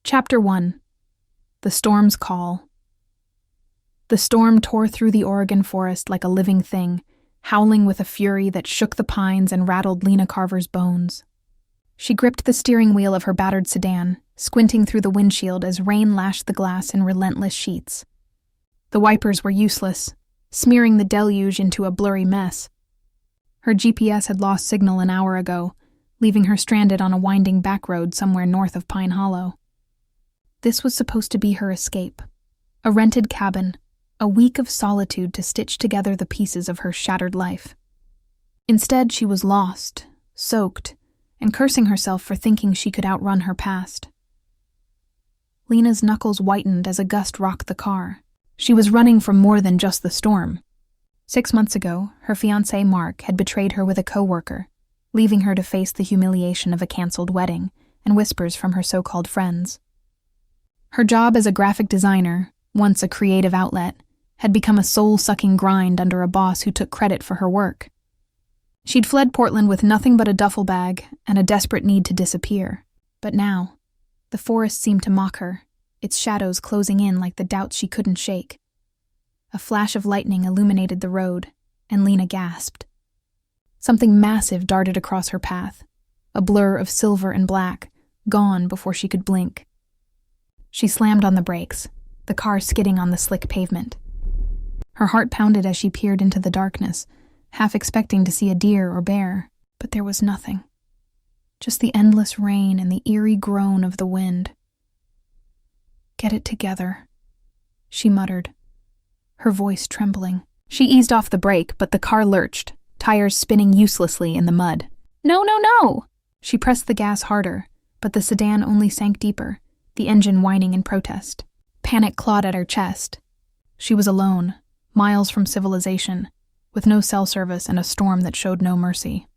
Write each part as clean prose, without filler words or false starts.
Chapter 1. The Storm's Call. The storm tore through the Oregon forest like a living thing, howling with a fury that shook the pines and rattled Lena Carver's bones. She gripped the steering wheel of her battered sedan, squinting through the windshield as rain lashed the glass in relentless sheets. The wipers were useless, smearing the deluge into a blurry mess. Her GPS had lost signal an hour ago, leaving her stranded on a winding back road somewhere north of Pine Hollow. This was supposed to be her escape. A rented cabin, a week of solitude to stitch together the pieces of her shattered life. Instead, she was lost, soaked, and cursing herself for thinking she could outrun her past. Lena's knuckles whitened as a gust rocked the car. She was running from more than just the storm. 6 months ago, her fiancé Mark had betrayed her with a coworker, leaving her to face the humiliation of a canceled wedding and whispers from her so-called friends. Her job as a graphic designer, once a creative outlet, had become a soul-sucking grind under a boss who took credit for her work. She'd fled Portland with nothing but a duffel bag and a desperate need to disappear. But now, the forest seemed to mock her, its shadows closing in like the doubts she couldn't shake. A flash of lightning illuminated the road, and Lena gasped. Something massive darted across her path, a blur of silver and black, gone before she could blink. She slammed on the brakes, the car skidding on the slick pavement. Her heart pounded as she peered into the darkness, half expecting to see a deer or bear, but there was nothing. Just the endless rain and the eerie groan of the wind. "Get it together," she muttered, her voice trembling. She eased off the brake, but the car lurched, tires spinning uselessly in the mud. "No, no, no!" She pressed the gas harder, but the sedan only sank deeper, the engine whining in protest. Panic clawed at her chest. She was alone, miles from civilization, with no cell service and a storm that showed no mercy.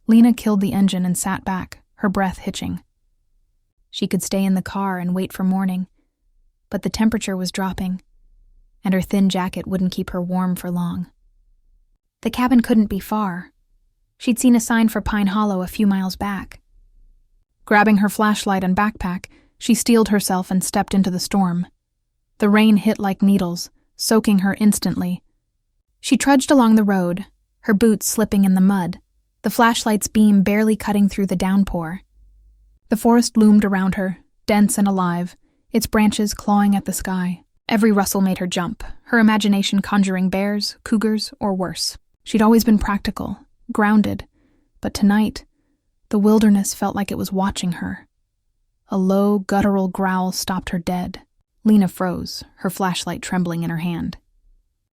Lena killed the engine and sat back, her breath hitching. She could stay in the car and wait for morning, but the temperature was dropping, and her thin jacket wouldn't keep her warm for long. The cabin couldn't be far. She'd seen a sign for Pine Hollow a few miles back. Grabbing her flashlight and backpack, she steeled herself and stepped into the storm. The rain hit like needles, soaking her instantly. She trudged along the road, her boots slipping in the mud, the flashlight's beam barely cutting through the downpour. The forest loomed around her, dense and alive, its branches clawing at the sky. Every rustle made her jump, her imagination conjuring bears, cougars, or worse. She'd always been practical, grounded, but tonight, the wilderness felt like it was watching her. A low, guttural growl stopped her dead. Lena froze, her flashlight trembling in her hand.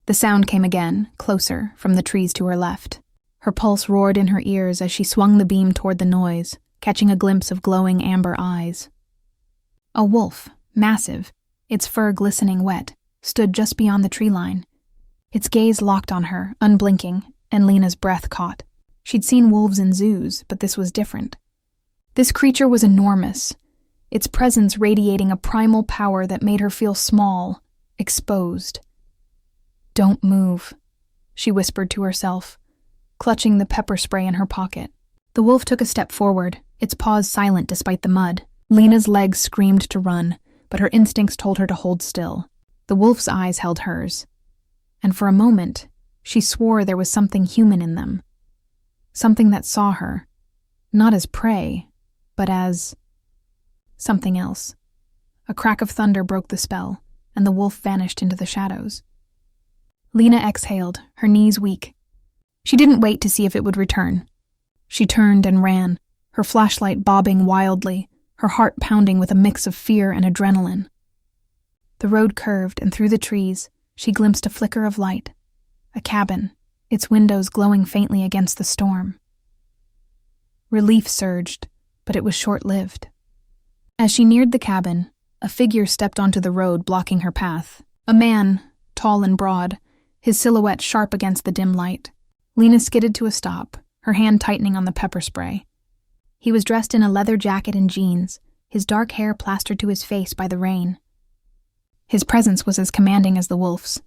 The sound came again, closer, from the trees to her left. Her pulse roared in her ears as she swung the beam toward the noise, catching a glimpse of glowing amber eyes. A wolf, massive, its fur glistening wet, stood just beyond the tree line. Its gaze locked on her, unblinking, and Lena's breath caught. She'd seen wolves in zoos, but this was different. This creature was enormous, its presence radiating a primal power that made her feel small, exposed. "Don't move," she whispered to herself, clutching the pepper spray in her pocket. The wolf took a step forward, its paws silent despite the mud. Lena's legs screamed to run, but her instincts told her to hold still. The wolf's eyes held hers, and for a moment, she swore there was something human in them. Something that saw her, not as prey, but as something else. A crack of thunder broke the spell, and the wolf vanished into the shadows. Lena exhaled, her knees weak. She didn't wait to see if it would return. She turned and ran, her flashlight bobbing wildly, her heart pounding with a mix of fear and adrenaline. The road curved, and through the trees, she glimpsed a flicker of light. A cabin, its windows glowing faintly against the storm. Relief surged, but it was short-lived. As she neared the cabin, a figure stepped onto the road blocking her path. A man, tall and broad, his silhouette sharp against the dim light. Lena skidded to a stop, her hand tightening on the pepper spray. He was dressed in a leather jacket and jeans, his dark hair plastered to his face by the rain. His presence was as commanding as the wolf's,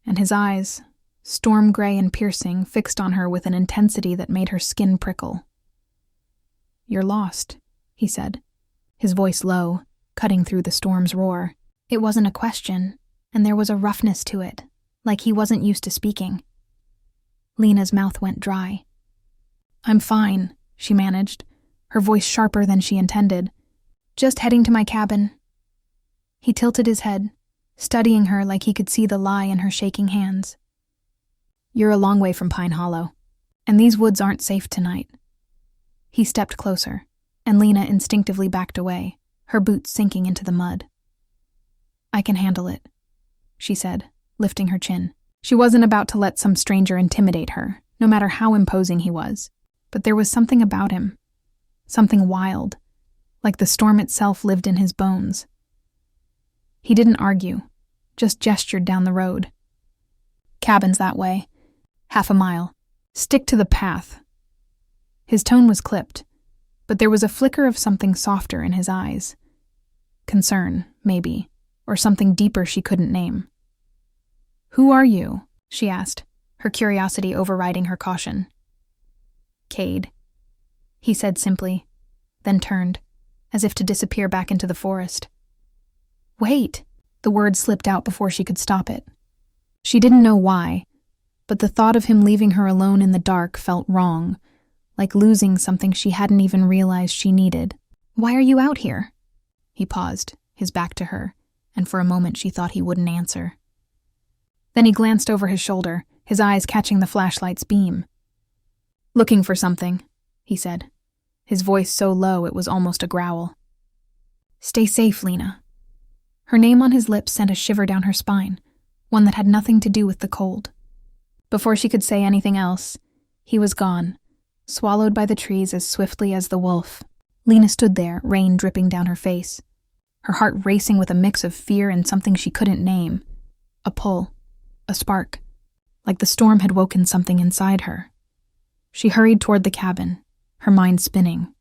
and his eyes, storm gray and piercing, fixed on her with an intensity that made her skin prickle. "You're lost," he said, his voice low, cutting through the storm's roar. It wasn't a question, and there was a roughness to it, like he wasn't used to speaking. Lena's mouth went dry. "I'm fine," she managed, her voice sharper than she intended. "Just heading to my cabin." He tilted his head, studying her like he could see the lie in her shaking hands. "You're a long way from Pine Hollow, and these woods aren't safe tonight." He stepped closer, and Lena instinctively backed away, her boots sinking into the mud. "I can handle it," she said, lifting her chin. She wasn't about to let some stranger intimidate her, no matter how imposing he was. But there was something about him, something wild, like the storm itself lived in his bones. He didn't argue, just gestured down the road. "Cabin's that way. Half a mile. Stick to the path." His tone was clipped, but there was a flicker of something softer in his eyes. Concern, maybe, or something deeper she couldn't name. "Who are you?" she asked, her curiosity overriding her caution. "Cade," he said simply, then turned, as if to disappear back into the forest. "Wait!" The word slipped out before she could stop it. She didn't know why, but the thought of him leaving her alone in the dark felt wrong, like losing something she hadn't even realized she needed. "Why are you out here?" He paused, his back to her, and for a moment she thought he wouldn't answer. Then he glanced over his shoulder, his eyes catching the flashlight's beam. "Looking for something," he said, his voice so low it was almost a growl. "Stay safe, Lena." Her name on his lips sent a shiver down her spine, one that had nothing to do with the cold. Before she could say anything else, he was gone, swallowed by the trees as swiftly as the wolf. Lena stood there, rain dripping down her face, her heart racing with a mix of fear and something she couldn't name. A pull, a spark, like the storm had woken something inside her. She hurried toward the cabin, her mind spinning.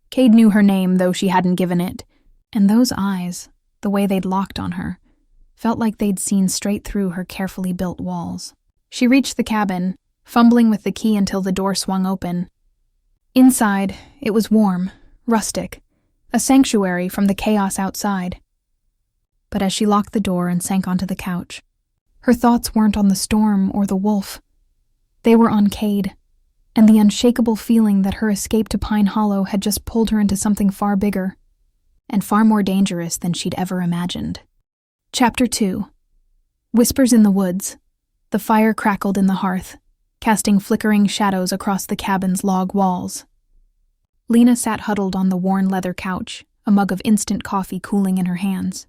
Cade knew her name, though she hadn't given it, and those eyes, the way they'd locked on her, felt like they'd seen straight through her carefully built walls. She reached the cabin, fumbling with the key until the door swung open. Inside, it was warm, rustic, a sanctuary from the chaos outside. But as she locked the door and sank onto the couch, her thoughts weren't on the storm or the wolf. They were on Cade, and the unshakable feeling that her escape to Pine Hollow had just pulled her into something far bigger, and far more dangerous than she'd ever imagined. Chapter 2. Whispers in the woods. The fire crackled in the hearth, casting flickering shadows across the cabin's log walls. Lena sat huddled on the worn leather couch, a mug of instant coffee cooling in her hands.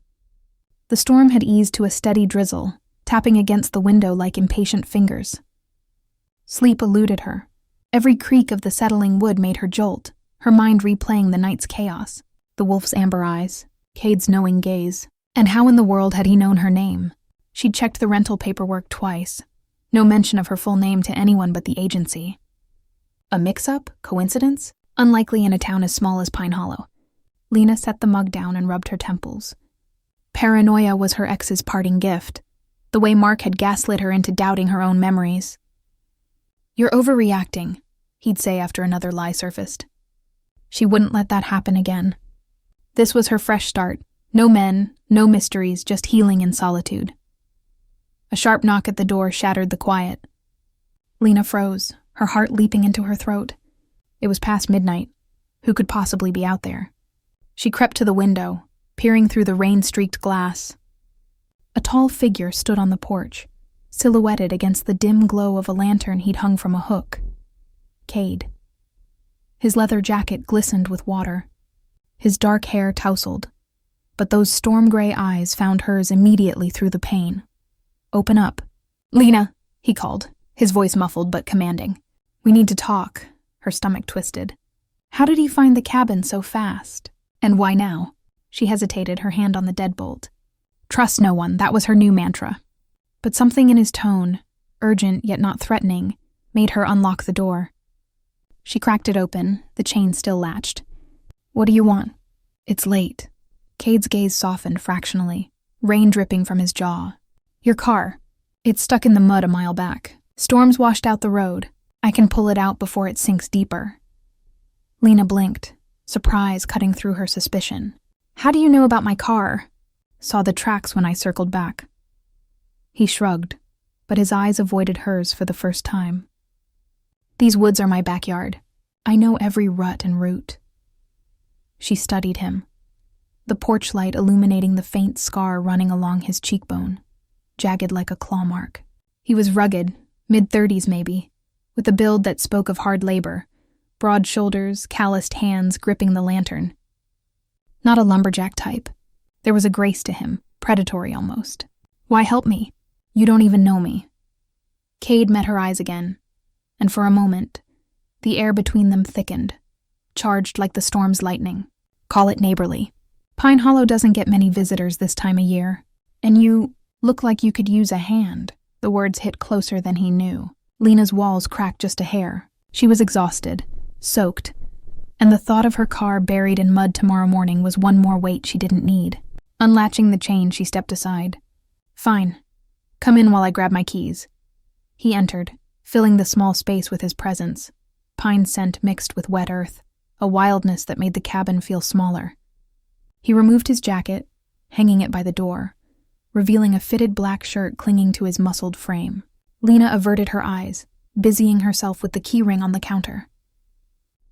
The storm had eased to a steady drizzle, tapping against the window like impatient fingers. Sleep eluded her. Every creak of the settling wood made her jolt, her mind replaying the night's chaos, the wolf's amber eyes, Cade's knowing gaze, and how in the world had he known her name? She'd checked the rental paperwork twice. No mention of her full name to anyone but the agency. A mix-up? Coincidence? Unlikely in a town as small as Pine Hollow. Lena set the mug down and rubbed her temples. Paranoia was her ex's parting gift, the way Mark had gaslit her into doubting her own memories. "You're overreacting," he'd say after another lie surfaced. She wouldn't let that happen again. This was her fresh start. No men, no mysteries, just healing in solitude. A sharp knock at the door shattered the quiet. Lena froze, her heart leaping into her throat. It was past midnight. Who could possibly be out there? She crept to the window, peering through the rain-streaked glass. A tall figure stood on the porch, silhouetted against the dim glow of a lantern he'd hung from a hook. Cade. His leather jacket glistened with water, his dark hair tousled, but those storm-gray eyes found hers immediately through the pain. "Open up." "Lena," he called, his voice muffled but commanding. "We need to talk." Her stomach twisted. How did he find the cabin so fast? And why now? She hesitated, her hand on the deadbolt. Trust no one, that was her new mantra. But something in his tone, urgent yet not threatening, made her unlock the door. She cracked it open, the chain still latched. "What do you want?" "It's late." Cade's gaze softened fractionally, rain dripping from his jaw. "Your car. It's stuck in the mud a mile back. Storms washed out the road. I can pull it out before it sinks deeper." Lena blinked, surprise cutting through her suspicion. How do you know about my car? Saw the tracks when I circled back. He shrugged, but his eyes avoided hers for the first time. These woods are my backyard. I know every rut and root. She studied him, the porch light illuminating the faint scar running along his cheekbone, jagged like a claw mark. He was rugged, mid-30s maybe, with a build that spoke of hard labor, broad shoulders, calloused hands gripping the lantern. Not a lumberjack type. There was a grace to him, predatory almost. Why help me? You don't even know me. Cade met her eyes again, and for a moment, the air between them thickened, charged like the storm's lightning. Call it neighborly. Pine Hollow doesn't get many visitors this time of year, and you look like you could use a hand. The words hit closer than he knew. Lena's walls cracked just a hair. She was exhausted, soaked, and the thought of her car buried in mud tomorrow morning was one more weight she didn't need. Unlatching the chain, she stepped aside. Fine. Come in while I grab my keys. He entered, filling the small space with his presence. Pine scent mixed with wet earth, a wildness that made the cabin feel smaller. He removed his jacket, hanging it by the door, revealing a fitted black shirt clinging to his muscled frame. Lena averted her eyes, busying herself with the keyring on the counter.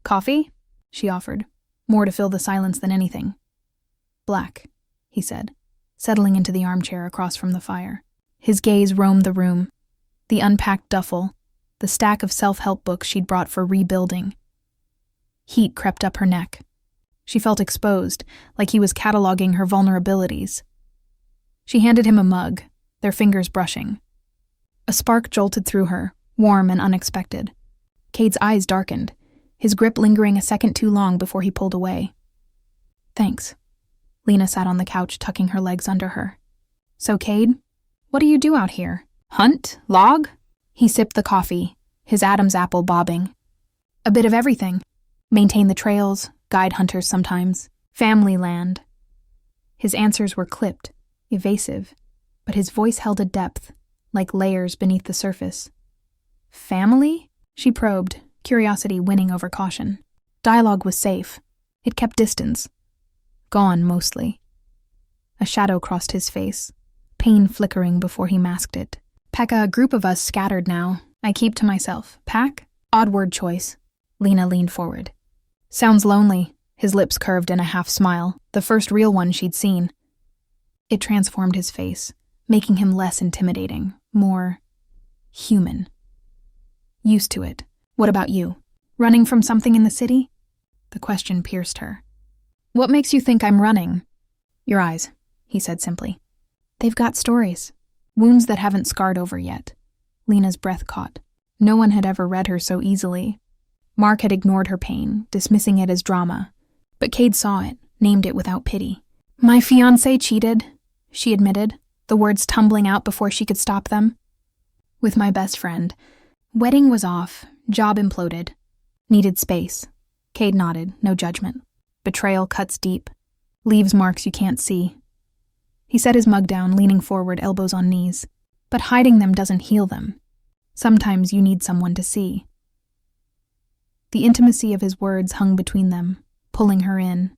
Coffee? She offered, more to fill the silence than anything. Black, he said, settling into the armchair across from the fire. His gaze roamed the room, the unpacked duffel, the stack of self-help books she'd brought for rebuilding. Heat crept up her neck. She felt exposed, like he was cataloging her vulnerabilities. She handed him a mug, their fingers brushing. A spark jolted through her, warm and unexpected. Cade's eyes darkened, his grip lingering a second too long before he pulled away. Thanks. Lena sat on the couch, tucking her legs under her. So, Cade, what do you do out here? Hunt? Log? He sipped the coffee, his Adam's apple bobbing. A bit of everything. Maintain the trails, guide hunters sometimes, family land. His answers were clipped, evasive, but his voice held a depth, like layers beneath the surface. Family? She probed, curiosity winning over caution. Dialogue was safe. It kept distance. Gone, mostly. A shadow crossed his face, pain flickering before he masked it. Pekka, a group of us scattered now. I keep to myself. Pack? Odd word choice. Lena leaned forward. Sounds lonely. His lips curved in a half-smile, the first real one she'd seen. It transformed his face, making him less intimidating, more human. Used to it. What about you? Running from something in the city? The question pierced her. What makes you think I'm running? Your eyes, he said simply. They've got stories. Wounds that haven't scarred over yet. Lena's breath caught. No one had ever read her so easily. Mark had ignored her pain, dismissing it as drama. But Cade saw it, named it without pity. My fiancé cheated, she admitted, the words tumbling out before she could stop them. With my best friend. Wedding was off, job imploded. Needed space. Cade nodded, no judgment. Betrayal cuts deep. Leaves marks you can't see. He set his mug down, leaning forward, elbows on knees. But hiding them doesn't heal them. Sometimes you need someone to see. The intimacy of his words hung between them, pulling her in.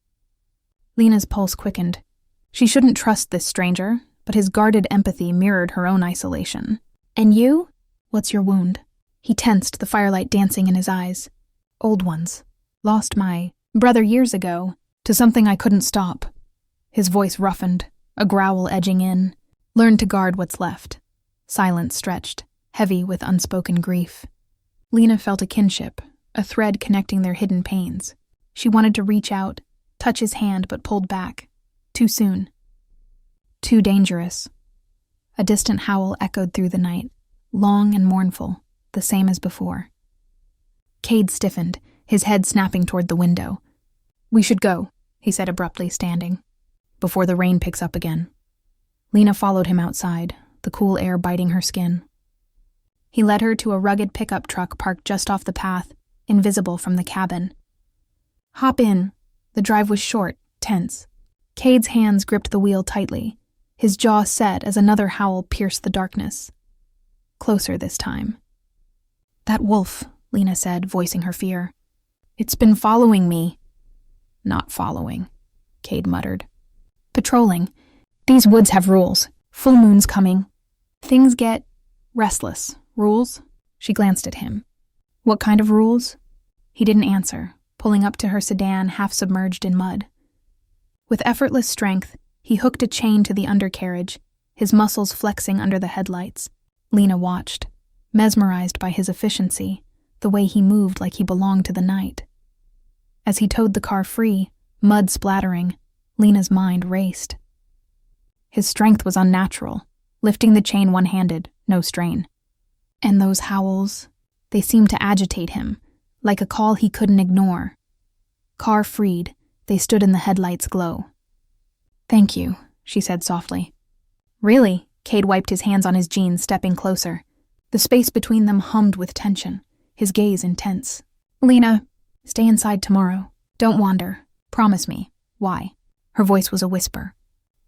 Lena's pulse quickened. She shouldn't trust this stranger, but his guarded empathy mirrored her own isolation. And you? What's your wound? He tensed, the firelight dancing in his eyes. Old ones. Lost my brother years ago, to something I couldn't stop. His voice roughened, a growl edging in. Learned to guard what's left. Silence stretched, heavy with unspoken grief. Lena felt a kinship, a thread connecting their hidden pains. She wanted to reach out, touch his hand, but pulled back. Too soon. Too dangerous. A distant howl echoed through the night, long and mournful, the same as before. Cade stiffened, his head snapping toward the window. We should go, he said abruptly, standing, before the rain picks up again. Lena followed him outside, the cool air biting her skin. He led her to a rugged pickup truck parked just off the path, invisible from the cabin. Hop in. The drive was short, tense. Cade's hands gripped the wheel tightly, his jaw set as another howl pierced the darkness. Closer this time. That wolf, Lena said, voicing her fear. It's been following me. Not following, Cade muttered. Patrolling. These woods have rules. Full moon's coming. Things get restless. Rules? She glanced at him. What kind of rules? He didn't answer, pulling up to her sedan half submerged in mud. With effortless strength, he hooked a chain to the undercarriage, his muscles flexing under the headlights. Lena watched, mesmerized by his efficiency, the way he moved like he belonged to the night. As he towed the car free, mud splattering, Lena's mind raced. His strength was unnatural, lifting the chain one-handed, no strain. And those howls, they seemed to agitate him, like a call he couldn't ignore. Car freed, they stood in the headlights' glow. "Thank you," she said softly. "Really?" Cade wiped his hands on his jeans, stepping closer. The space between them hummed with tension, his gaze intense. "Lena, stay inside tomorrow. Don't wander. Promise me." "Why?" Her voice was a whisper.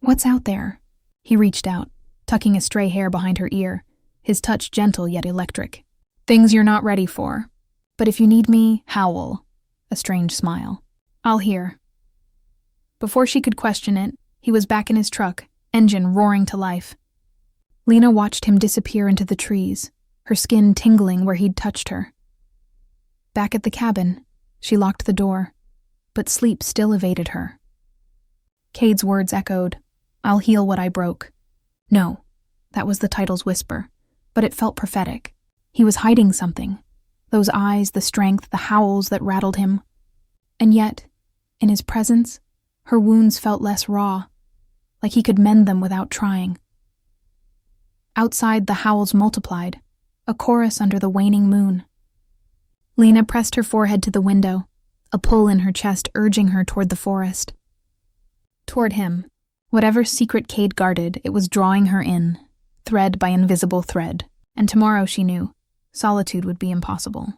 "What's out there?" He reached out, tucking a stray hair behind her ear, his touch gentle yet electric. "Things you're not ready for. But if you need me, howl." A strange smile. "I'll hear." Before she could question it, he was back in his truck, engine roaring to life. Lena watched him disappear into the trees, her skin tingling where he'd touched her. Back at the cabin, she locked the door, but sleep still evaded her. Cade's words echoed, "I'll heal what I broke." No, that was the title's whisper, but it felt prophetic. He was hiding something. Those eyes, the strength, the howls that rattled him. And yet, in his presence, her wounds felt less raw, like he could mend them without trying. Outside, the howls multiplied, a chorus under the waning moon. Lena pressed her forehead to the window, a pull in her chest urging her toward the forest. Toward him. Whatever secret Cade guarded, it was drawing her in, thread by invisible thread, and tomorrow, she knew, solitude would be impossible.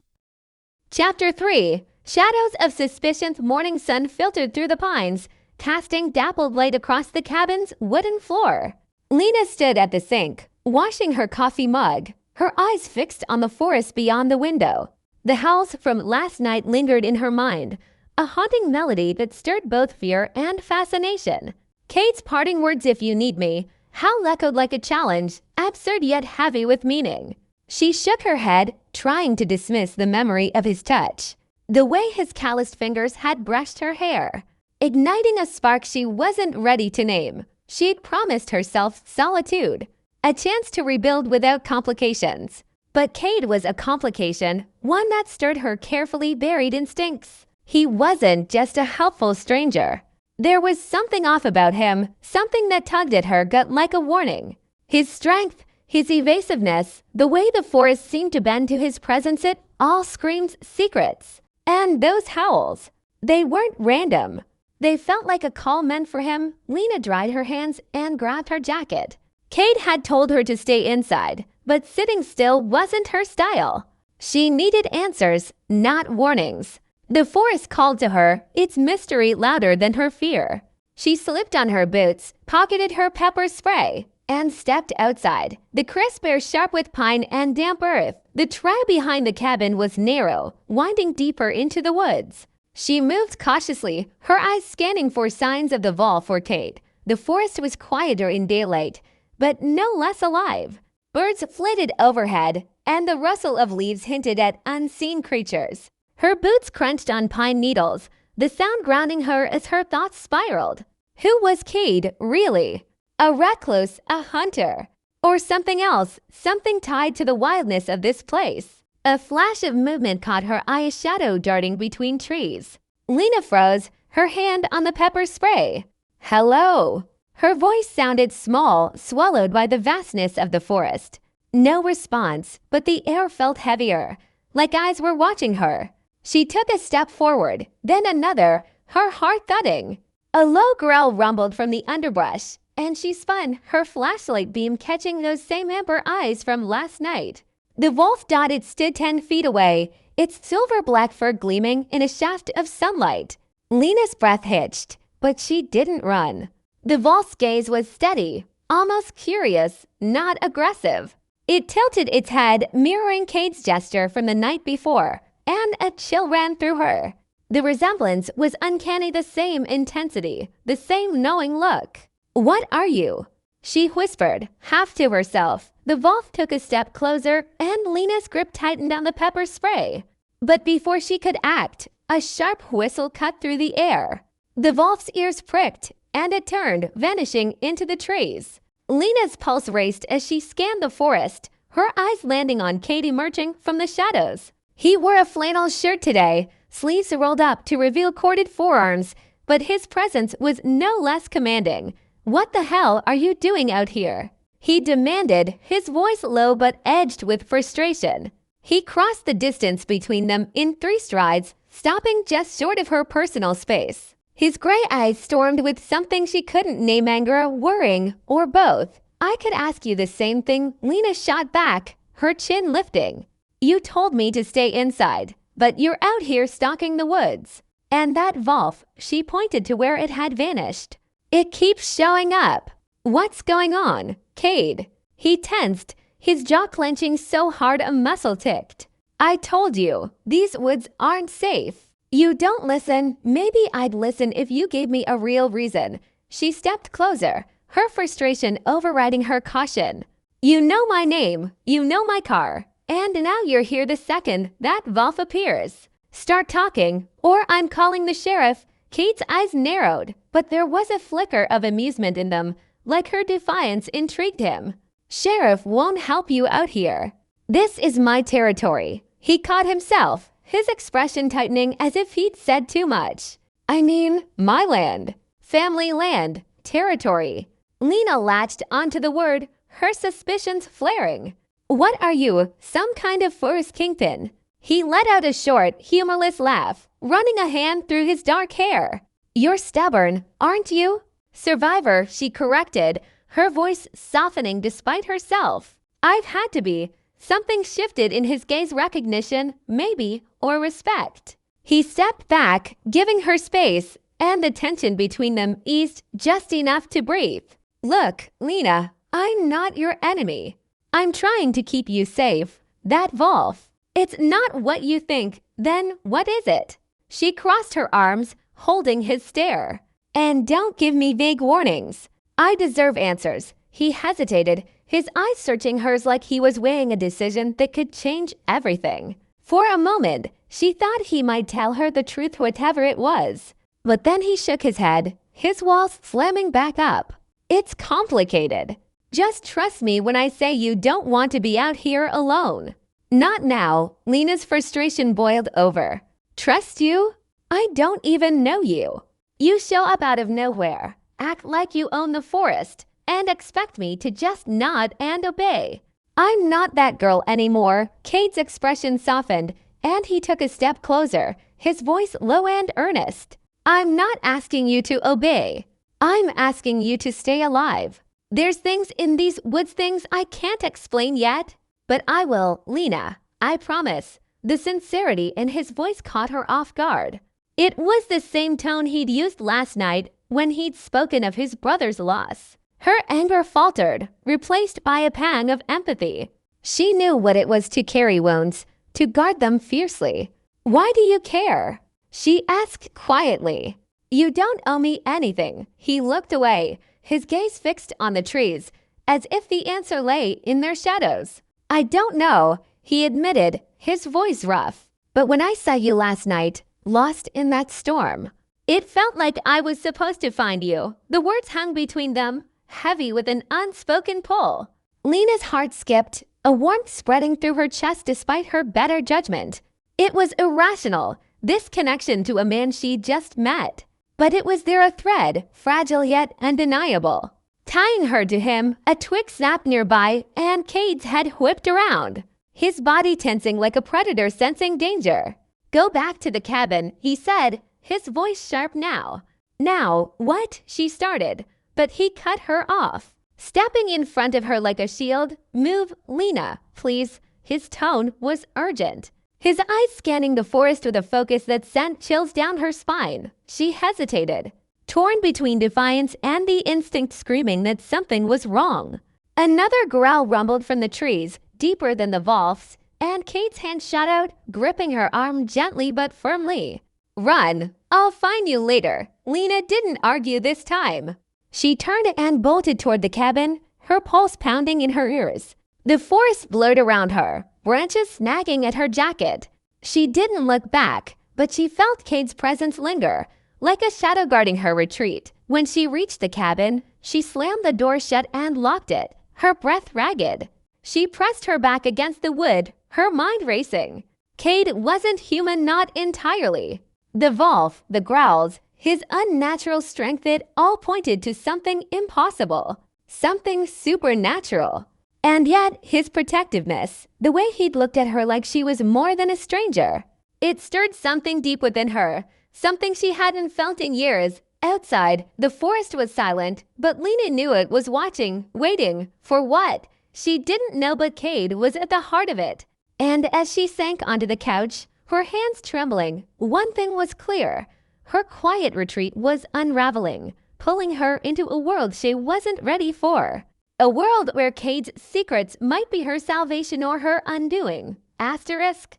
Chapter 3. Shadows of suspicion's morning sun filtered through the pines, casting dappled light across the cabin's wooden floor. Lena stood at the sink, washing her coffee mug, her eyes fixed on the forest beyond the window. The howls from last night lingered in her mind, a haunting melody that stirred both fear and fascination. Cade's parting words, "If you need me," howl echoed like a challenge, absurd yet heavy with meaning. She shook her head, trying to dismiss the memory of his touch, the way his calloused fingers had brushed her hair, igniting a spark she wasn't ready to name. She'd promised herself solitude, a chance to rebuild without complications. But Cade was a complication, one that stirred her carefully buried instincts. He wasn't just a helpful stranger. There was something off about him, something that tugged at her gut like a warning. His strength, his evasiveness, the way the forest seemed to bend to his presence, it all screamed secrets. And those howls, they weren't random. They felt like a call meant for him. Lena dried her hands and grabbed her jacket. Cade had told her to stay inside, but sitting still wasn't her style. She needed answers, not warnings. The forest called to her, its mystery louder than her fear. She slipped on her boots, pocketed her pepper spray, and stepped outside. The crisp air sharp with pine and damp earth. The trail behind the cabin was narrow, winding deeper into the woods. She moved cautiously, her eyes scanning for signs of the vol for Cade. The forest was quieter in daylight, but no less alive. Birds flitted overhead, and the rustle of leaves hinted at unseen creatures. Her boots crunched on pine needles, the sound grounding her as her thoughts spiraled. Who was Cade, really? A recluse, a hunter, or something else, something tied to the wildness of this place? A flash of movement caught her eye, a shadow darting between trees. Lena froze, her hand on the pepper spray. "Hello." Her voice sounded small, swallowed by the vastness of the forest. No response, but the air felt heavier, like eyes were watching her. She took a step forward, then another, her heart thudding. A low growl rumbled from the underbrush, and she spun, her flashlight beam catching those same amber eyes from last night. The wolf dotted stood 10 feet away, its silver-black fur gleaming in a shaft of sunlight. Lena's breath hitched, but she didn't run. The wolf's gaze was steady, almost curious, not aggressive. It tilted its head, mirroring Cade's gesture from the night before, and a chill ran through her. The resemblance was uncanny, the same intensity, the same knowing look. "What are you?" she whispered, half to herself. The wolf took a step closer, and Lena's grip tightened on the pepper spray. But before she could act, a sharp whistle cut through the air. The wolf's ears pricked, and it turned, vanishing into the trees. Lena's pulse raced as she scanned the forest, her eyes landing on Cade emerging from the shadows. He wore a flannel shirt today, sleeves rolled up to reveal corded forearms, but his presence was no less commanding. "What the hell are you doing out here?" he demanded, his voice low but edged with frustration. He crossed the distance between them in 3 strides, stopping just short of her personal space. His gray eyes stormed with something she couldn't name: anger, worrying, or both. "I could ask you the same thing," Lena shot back, her chin lifting. "You told me to stay inside, but you're out here stalking the woods." And that wolf, she pointed to where it had vanished. "It keeps showing up. What's going on, Cade?" He tensed, his jaw clenching so hard a muscle ticked. "I told you, these woods aren't safe." "You don't listen. Maybe I'd listen if you gave me a real reason." She stepped closer, her frustration overriding her caution. "You know my name, you know my car, and now you're here the second that wolf appears. Start talking, or I'm calling the sheriff." Cade's eyes narrowed, but there was a flicker of amusement in them, like her defiance intrigued him. "Sheriff won't help you out here. This is my territory." He caught himself, his expression tightening as if he'd said too much. "I mean, my land. Family land. Territory." Lena latched onto the word, her suspicions flaring. "What are you, some kind of forest kingpin?" He let out a short, humorless laugh, running a hand through his dark hair. "You're stubborn, aren't you?" "Survivor," she corrected, her voice softening despite herself. "I've had to be." Something shifted in his gaze, recognition, maybe, or respect. He stepped back, giving her space, and the tension between them eased just enough to breathe. "Look, Lena, I'm not your enemy. I'm trying to keep you safe. That wolf. It's not what you think. Then what is it?" She crossed her arms, holding his stare. "And don't give me vague warnings. I deserve answers." He hesitated, his eyes searching hers like he was weighing a decision that could change everything. For a moment, she thought he might tell her the truth, whatever it was. But then he shook his head, his walls slamming back up. "It's complicated. Just trust me when I say you don't want to be out here alone." "Not now." Lena's frustration boiled over. "Trust you? I don't even know you. You show up out of nowhere, act like you own the forest, and expect me to just nod and obey. I'm not that girl anymore." Cade's expression softened, and he took a step closer, his voice low and earnest. "I'm not asking you to obey. I'm asking you to stay alive. There's things in these woods, things I can't explain yet, but I will, Lena. I promise." The sincerity in his voice caught her off guard. It was the same tone he'd used last night when he'd spoken of his brother's loss. Her anger faltered, replaced by a pang of empathy. She knew what it was to carry wounds, to guard them fiercely. "Why do you care?" she asked quietly. "You don't owe me anything." He looked away, his gaze fixed on the trees, as if the answer lay in their shadows. "I don't know," he admitted, his voice rough. "But when I saw you last night, lost in that storm, it felt like I was supposed to find you." The words hung between them, heavy with an unspoken pull. Lena's heart skipped, a warmth spreading through her chest despite her better judgment. It was irrational, this connection to a man she'd just met. But it was there, a thread, fragile yet undeniable, tying her to him. A twig snapped nearby, and Cade's head whipped around, his body tensing like a predator sensing danger. "Go back to the cabin," he said, his voice sharp now. "Now, what?" she started, but he cut her off, stepping in front of her like a shield. "Move, Lena, please." His tone was urgent, his eyes scanning the forest with a focus that sent chills down her spine. She hesitated, torn between defiance and the instinct screaming that something was wrong. Another growl rumbled from the trees, deeper than the wolf's, and Cade's hand shot out, gripping her arm gently but firmly. Run, I'll find you later. Lena didn't argue this time. She turned and bolted toward the cabin, her pulse pounding in her ears. The forest blurred around her, branches snagging at her jacket. She didn't look back, but she felt Cade's presence linger, like a shadow guarding her retreat. When she reached the cabin, she slammed the door shut and locked it, her breath ragged. She pressed her back against the wood, her mind racing. Cade wasn't human, not entirely. The volve, the growls, his unnatural strength, it all pointed to something impossible, something supernatural. And yet, his protectiveness, the way he'd looked at her like she was more than a stranger, it stirred something deep within her, something she hadn't felt in years. Outside, the forest was silent, but Lena knew it was watching, waiting. For what? She didn't know, but Cade was at the heart of it. And as she sank onto the couch, her hands trembling, one thing was clear. Her quiet retreat was unraveling, pulling her into a world she wasn't ready for. A world where Cade's secrets might be her salvation or her undoing. Asterisk.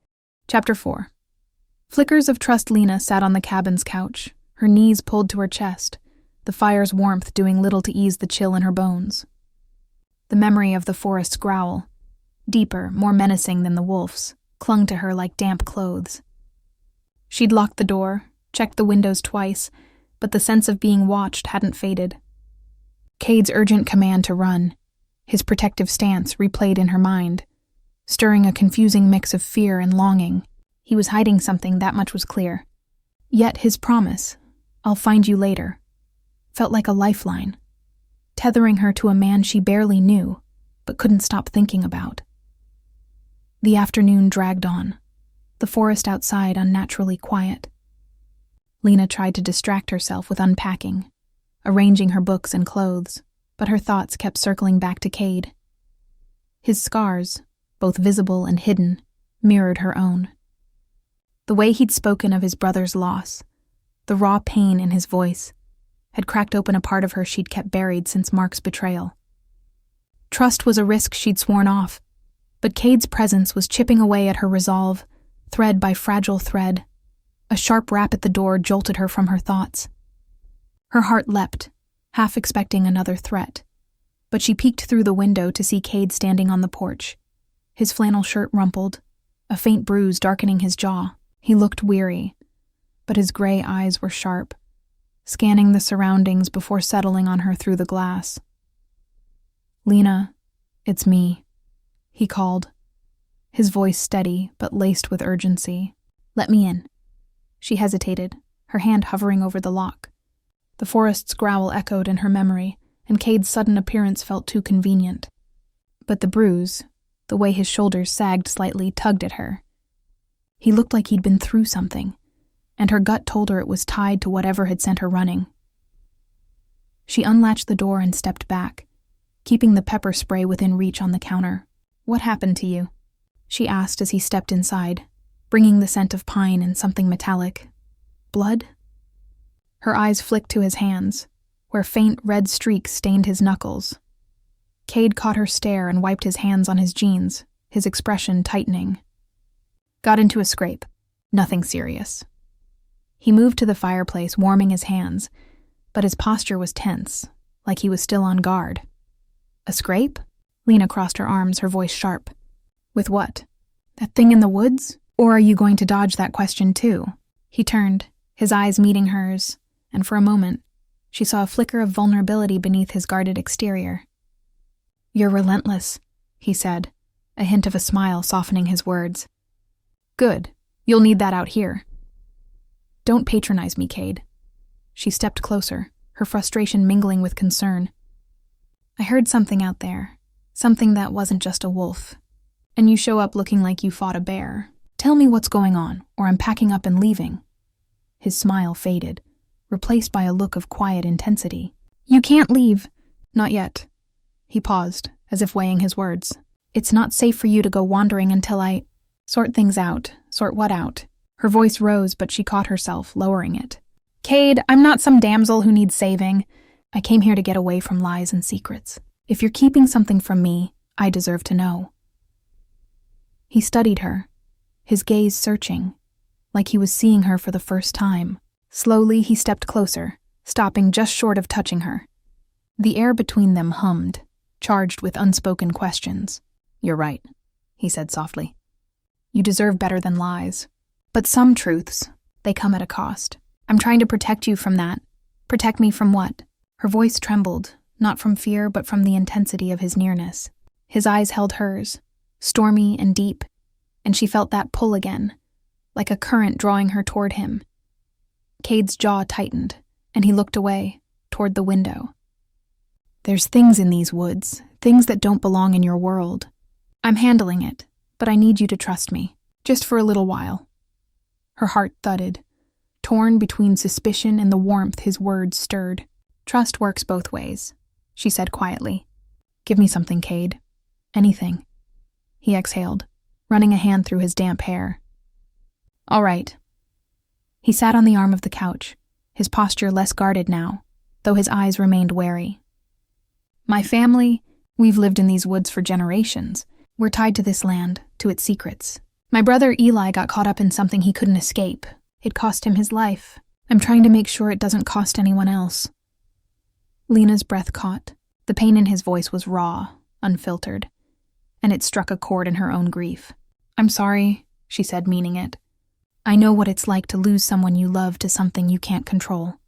Chapter 4. Flickers of trust. Lena sat on the cabin's couch, her knees pulled to her chest, the fire's warmth doing little to ease the chill in her bones. The memory of the forest's growl, deeper, more menacing than the wolf's, clung to her like damp clothes. She'd locked the door, checked the windows twice, but the sense of being watched hadn't faded. Cade's urgent command to run, his protective stance replayed in her mind, stirring a confusing mix of fear and longing. He was hiding something, that much was clear. Yet his promise, "I'll find you later," felt like a lifeline, tethering her to a man she barely knew, but couldn't stop thinking about. The afternoon dragged on, the forest outside unnaturally quiet. Lena tried to distract herself with unpacking, arranging her books and clothes, but her thoughts kept circling back to Cade. His scars, both visible and hidden, mirrored her own. The way he'd spoken of his brother's loss, the raw pain in his voice, had cracked open a part of her she'd kept buried since Mark's betrayal. Trust was a risk she'd sworn off, but Cade's presence was chipping away at her resolve, thread by fragile thread. A sharp rap at the door jolted her from her thoughts. Her heart leapt, half expecting another threat, but she peeked through the window to see Cade standing on the porch, his flannel shirt rumpled, a faint bruise darkening his jaw. He looked weary, but his gray eyes were sharp, scanning the surroundings before settling on her through the glass. "Lena, it's me," he called, his voice steady but laced with urgency. "Let me in." She hesitated, her hand hovering over the lock. The forest's growl echoed in her memory, and Cade's sudden appearance felt too convenient. But the bruise, the way his shoulders sagged slightly, tugged at her. He looked like he'd been through something, and her gut told her it was tied to whatever had sent her running. She unlatched the door and stepped back, keeping the pepper spray within reach on the counter. "What happened to you?" she asked as he stepped inside, bringing the scent of pine and something metallic. "Blood?" Her eyes flicked to his hands, where faint red streaks stained his knuckles. Cade caught her stare and wiped his hands on his jeans, his expression tightening. "Got into a scrape. Nothing serious." He moved to the fireplace, warming his hands, but his posture was tense, like he was still on guard. "A scrape?" Lena crossed her arms, her voice sharp. "With what? That thing in the woods? Or are you going to dodge that question too?" He turned, his eyes meeting hers, and for a moment, she saw a flicker of vulnerability beneath his guarded exterior. "You're relentless," he said, a hint of a smile softening his words. "Good. You'll need that out here." "Don't patronize me, Cade." She stepped closer, her frustration mingling with concern. "I heard something out there, something that wasn't just a wolf, and you show up looking like you fought a bear. Tell me what's going on, or I'm packing up and leaving." His smile faded, replaced by a look of quiet intensity. "You can't leave." "Not yet." He paused, as if weighing his words. "It's not safe for you to go wandering until I sort things out." "Sort what out?" Her voice rose, but she caught herself, lowering it. "Cade, I'm not some damsel who needs saving. I came here to get away from lies and secrets. If you're keeping something from me, I deserve to know." He studied her, his gaze searching, like he was seeing her for the first time. Slowly, he stepped closer, stopping just short of touching her. The air between them hummed, charged with unspoken questions. "You're right," he said softly. "You deserve better than lies. But some truths, they come at a cost. I'm trying to protect you from that." "Protect me from what?" Her voice trembled, not from fear but from the intensity of his nearness. His eyes held hers, stormy and deep, and she felt that pull again, like a current drawing her toward him. Cade's jaw tightened, and he looked away, toward the window. "There's things in these woods, things that don't belong in your world. I'm handling it, but I need you to trust me, just for a little while." Her heart thudded, torn between suspicion and the warmth his words stirred. "Trust works both ways," she said quietly. "Give me something, Cade. Anything." He exhaled, running a hand through his damp hair. "All right." He sat on the arm of the couch, his posture less guarded now, though his eyes remained wary. "My family, we've lived in these woods for generations. We're tied to this land, to its secrets. My brother Eli got caught up in something he couldn't escape. It cost him his life. I'm trying to make sure it doesn't cost anyone else." Lena's breath caught. The pain in his voice was raw, unfiltered, and it struck a chord in her own grief. "I'm sorry," she said, meaning it. "I know what it's like to lose someone you love to something you can't control."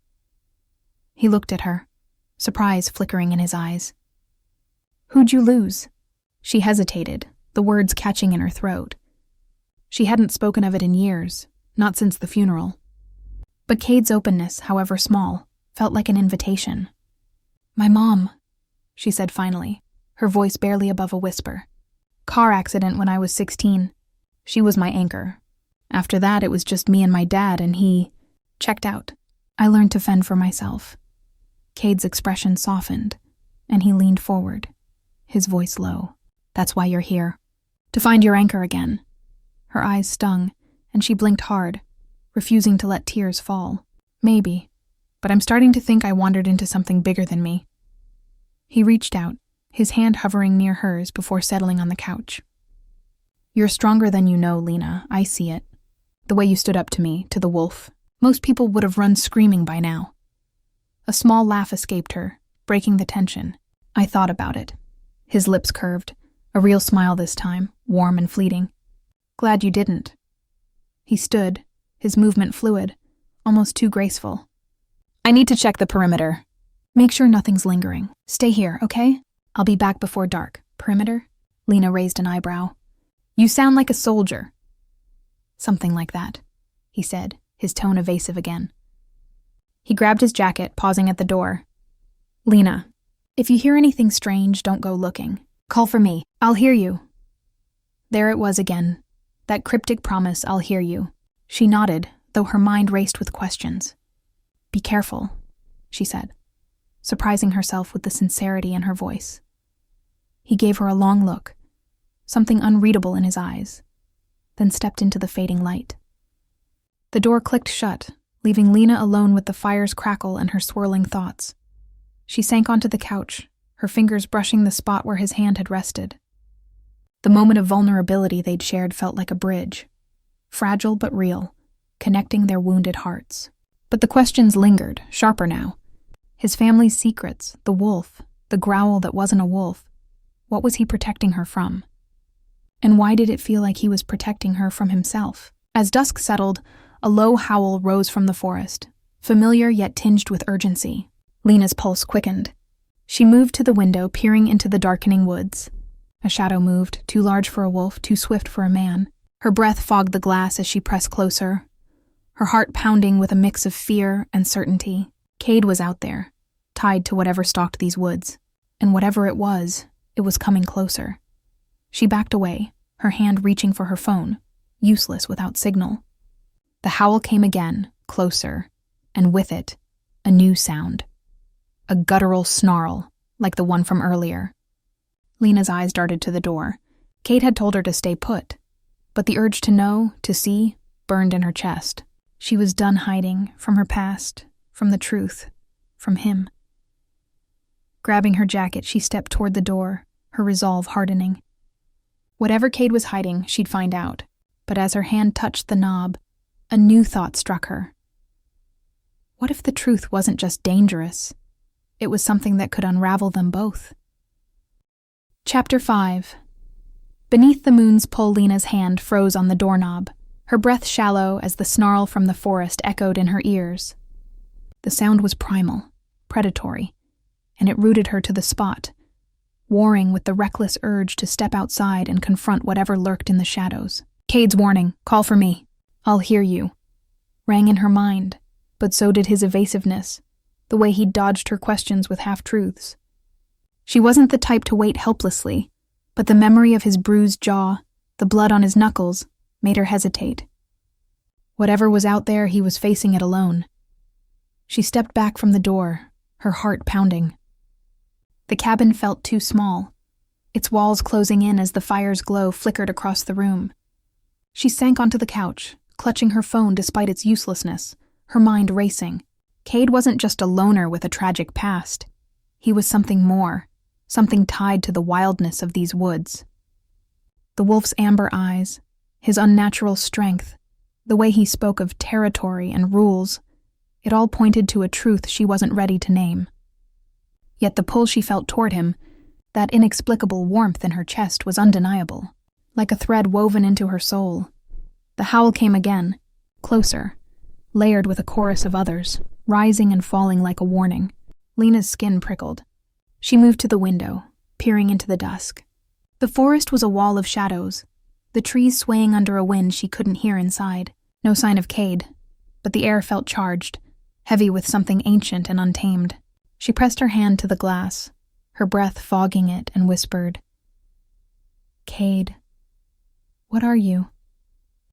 He looked at her, surprise flickering in his eyes. "Who'd you lose?" She hesitated, the words catching in her throat. She hadn't spoken of it in years, not since the funeral. But Cade's openness, however small, felt like an invitation. "My mom," she said finally, her voice barely above a whisper. "Car accident when I was 16. She was my anchor. After that, it was just me and my dad, and he checked out. I learned to fend for myself." Cade's expression softened, and he leaned forward, his voice low. "That's why you're here. To find your anchor again." Her eyes stung, and she blinked hard, refusing to let tears fall. "Maybe, but I'm starting to think I wandered into something bigger than me." He reached out, his hand hovering near hers before settling on the couch. "You're stronger than you know, Lena. I see it. The way you stood up to me, to the wolf. Most people would have run screaming by now." A small laugh escaped her, breaking the tension. "I thought about it." His lips curved, a real smile this time, warm and fleeting. "Glad you didn't." He stood, his movement fluid, almost too graceful. "I need to check the perimeter. Make sure nothing's lingering. Stay here, okay? I'll be back before dark." "Perimeter?" Lena raised an eyebrow. "You sound like a soldier." "Something like that," he said, his tone evasive again. He grabbed his jacket, pausing at the door. "Lena, if you hear anything strange, don't go looking. Call for me. I'll hear you." There it was again, that cryptic promise, "I'll hear you." She nodded, though her mind raced with questions. "Be careful," she said, surprising herself with the sincerity in her voice. He gave her a long look, something unreadable in his eyes, then stepped into the fading light. The door clicked shut, leaving Lena alone with the fire's crackle and her swirling thoughts. She sank onto the couch, her fingers brushing the spot where his hand had rested. The moment of vulnerability they'd shared felt like a bridge, fragile but real, connecting their wounded hearts. But the questions lingered, sharper now. His family's secrets, the wolf, the growl that wasn't a wolf. What was he protecting her from? And why did it feel like he was protecting her from himself? As dusk settled, a low howl rose from the forest, familiar yet tinged with urgency. Lena's pulse quickened. She moved to the window, peering into the darkening woods. A shadow moved, too large for a wolf, too swift for a man. Her breath fogged the glass as she pressed closer, her heart pounding with a mix of fear and certainty. Cade was out there, tied to whatever stalked these woods, and whatever it was coming closer. She backed away, her hand reaching for her phone, useless without signal. The howl came again, closer, and with it, a new sound. A guttural snarl, like the one from earlier. Lena's eyes darted to the door. Cade had told her to stay put, but the urge to know, to see, burned in her chest. She was done hiding from her past, from the truth, from him. Grabbing her jacket, she stepped toward the door, her resolve hardening. Whatever Cade was hiding, she'd find out, but as her hand touched the knob, A new thought struck her. What if the truth wasn't just dangerous? It was something that could unravel them both. Chapter 5. Beneath the moon's pull, Lena's hand froze on the doorknob, her breath shallow as the snarl from the forest echoed in her ears. The sound was primal, predatory, and it rooted her to the spot, warring with the reckless urge to step outside and confront whatever lurked in the shadows. Cade's warning, "Call for me. I'll hear you," rang in her mind, but so did his evasiveness, the way he dodged her questions with half-truths. She wasn't the type to wait helplessly, but the memory of his bruised jaw, the blood on his knuckles, made her hesitate. Whatever was out there, he was facing it alone. She stepped back from the door, her heart pounding. The cabin felt too small, its walls closing in as the fire's glow flickered across the room. She sank onto the couch, clutching her phone despite its uselessness, her mind racing. Cade wasn't just a loner with a tragic past. He was something more, something tied to the wildness of these woods. The wolf's amber eyes, his unnatural strength, the way he spoke of territory and rules, it all pointed to a truth she wasn't ready to name. Yet the pull she felt toward him, that inexplicable warmth in her chest, was undeniable, like a thread woven into her soul. The howl came again, closer, layered with a chorus of others, rising and falling like a warning. Lena's skin prickled. She moved to the window, peering into the dusk. The forest was a wall of shadows, the trees swaying under a wind she couldn't hear inside. No sign of Cade, but the air felt charged, heavy with something ancient and untamed. She pressed her hand to the glass, her breath fogging it, and whispered, "Cade, what are you?"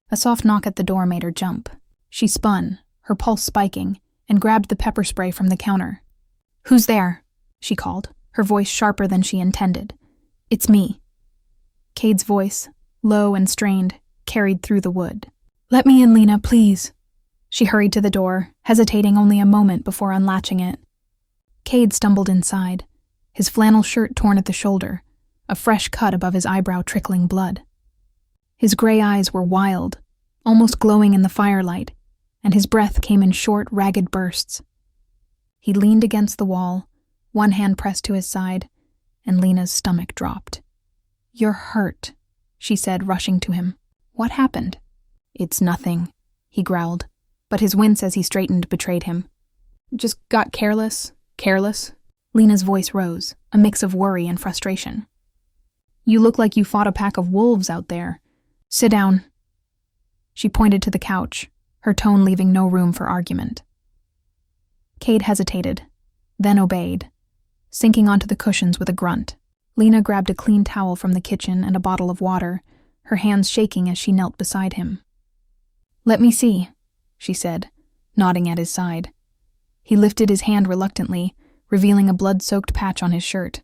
A soft knock at the door made her jump. She spun, her pulse spiking, and grabbed the pepper spray from the counter. "Who's there?" she called, her voice sharper than she intended. "It's me." Cade's voice, low and strained, carried through the wood. "Let me in, Lena, please." She hurried to the door, hesitating only a moment before unlatching it. Cade stumbled inside, his flannel shirt torn at the shoulder, a fresh cut above his eyebrow trickling blood. His gray eyes were wild, almost glowing in the firelight, and his breath came in short, ragged bursts. He leaned against the wall, one hand pressed to his side, and Lena's stomach dropped. "You're hurt," she said, rushing to him. "What happened?" "It's nothing," he growled, but his wince as he straightened betrayed him. "Just got careless. Lena's voice rose, a mix of worry and frustration. "You look like you fought a pack of wolves out there. Sit down." She pointed to the couch, her tone leaving no room for argument. Cade hesitated, then obeyed, sinking onto the cushions with a grunt. Lena grabbed a clean towel from the kitchen and a bottle of water, her hands shaking as she knelt beside him. "Let me see," she said, nodding at his side. He lifted his hand reluctantly, revealing a blood-soaked patch on his shirt.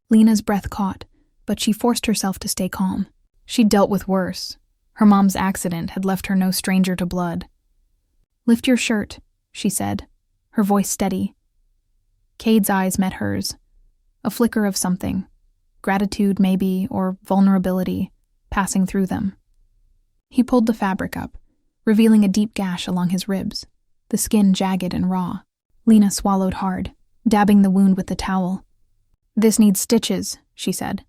Lena's breath caught, but she forced herself to stay calm. She'd dealt with worse. Her mom's accident had left her no stranger to blood. "Lift your shirt," she said, her voice steady. Cade's eyes met hers, a flicker of something, gratitude maybe, or vulnerability, passing through them. He pulled the fabric up, revealing a deep gash along his ribs, the skin jagged and raw. Lena swallowed hard, dabbing the wound with the towel. "This needs stitches," she said.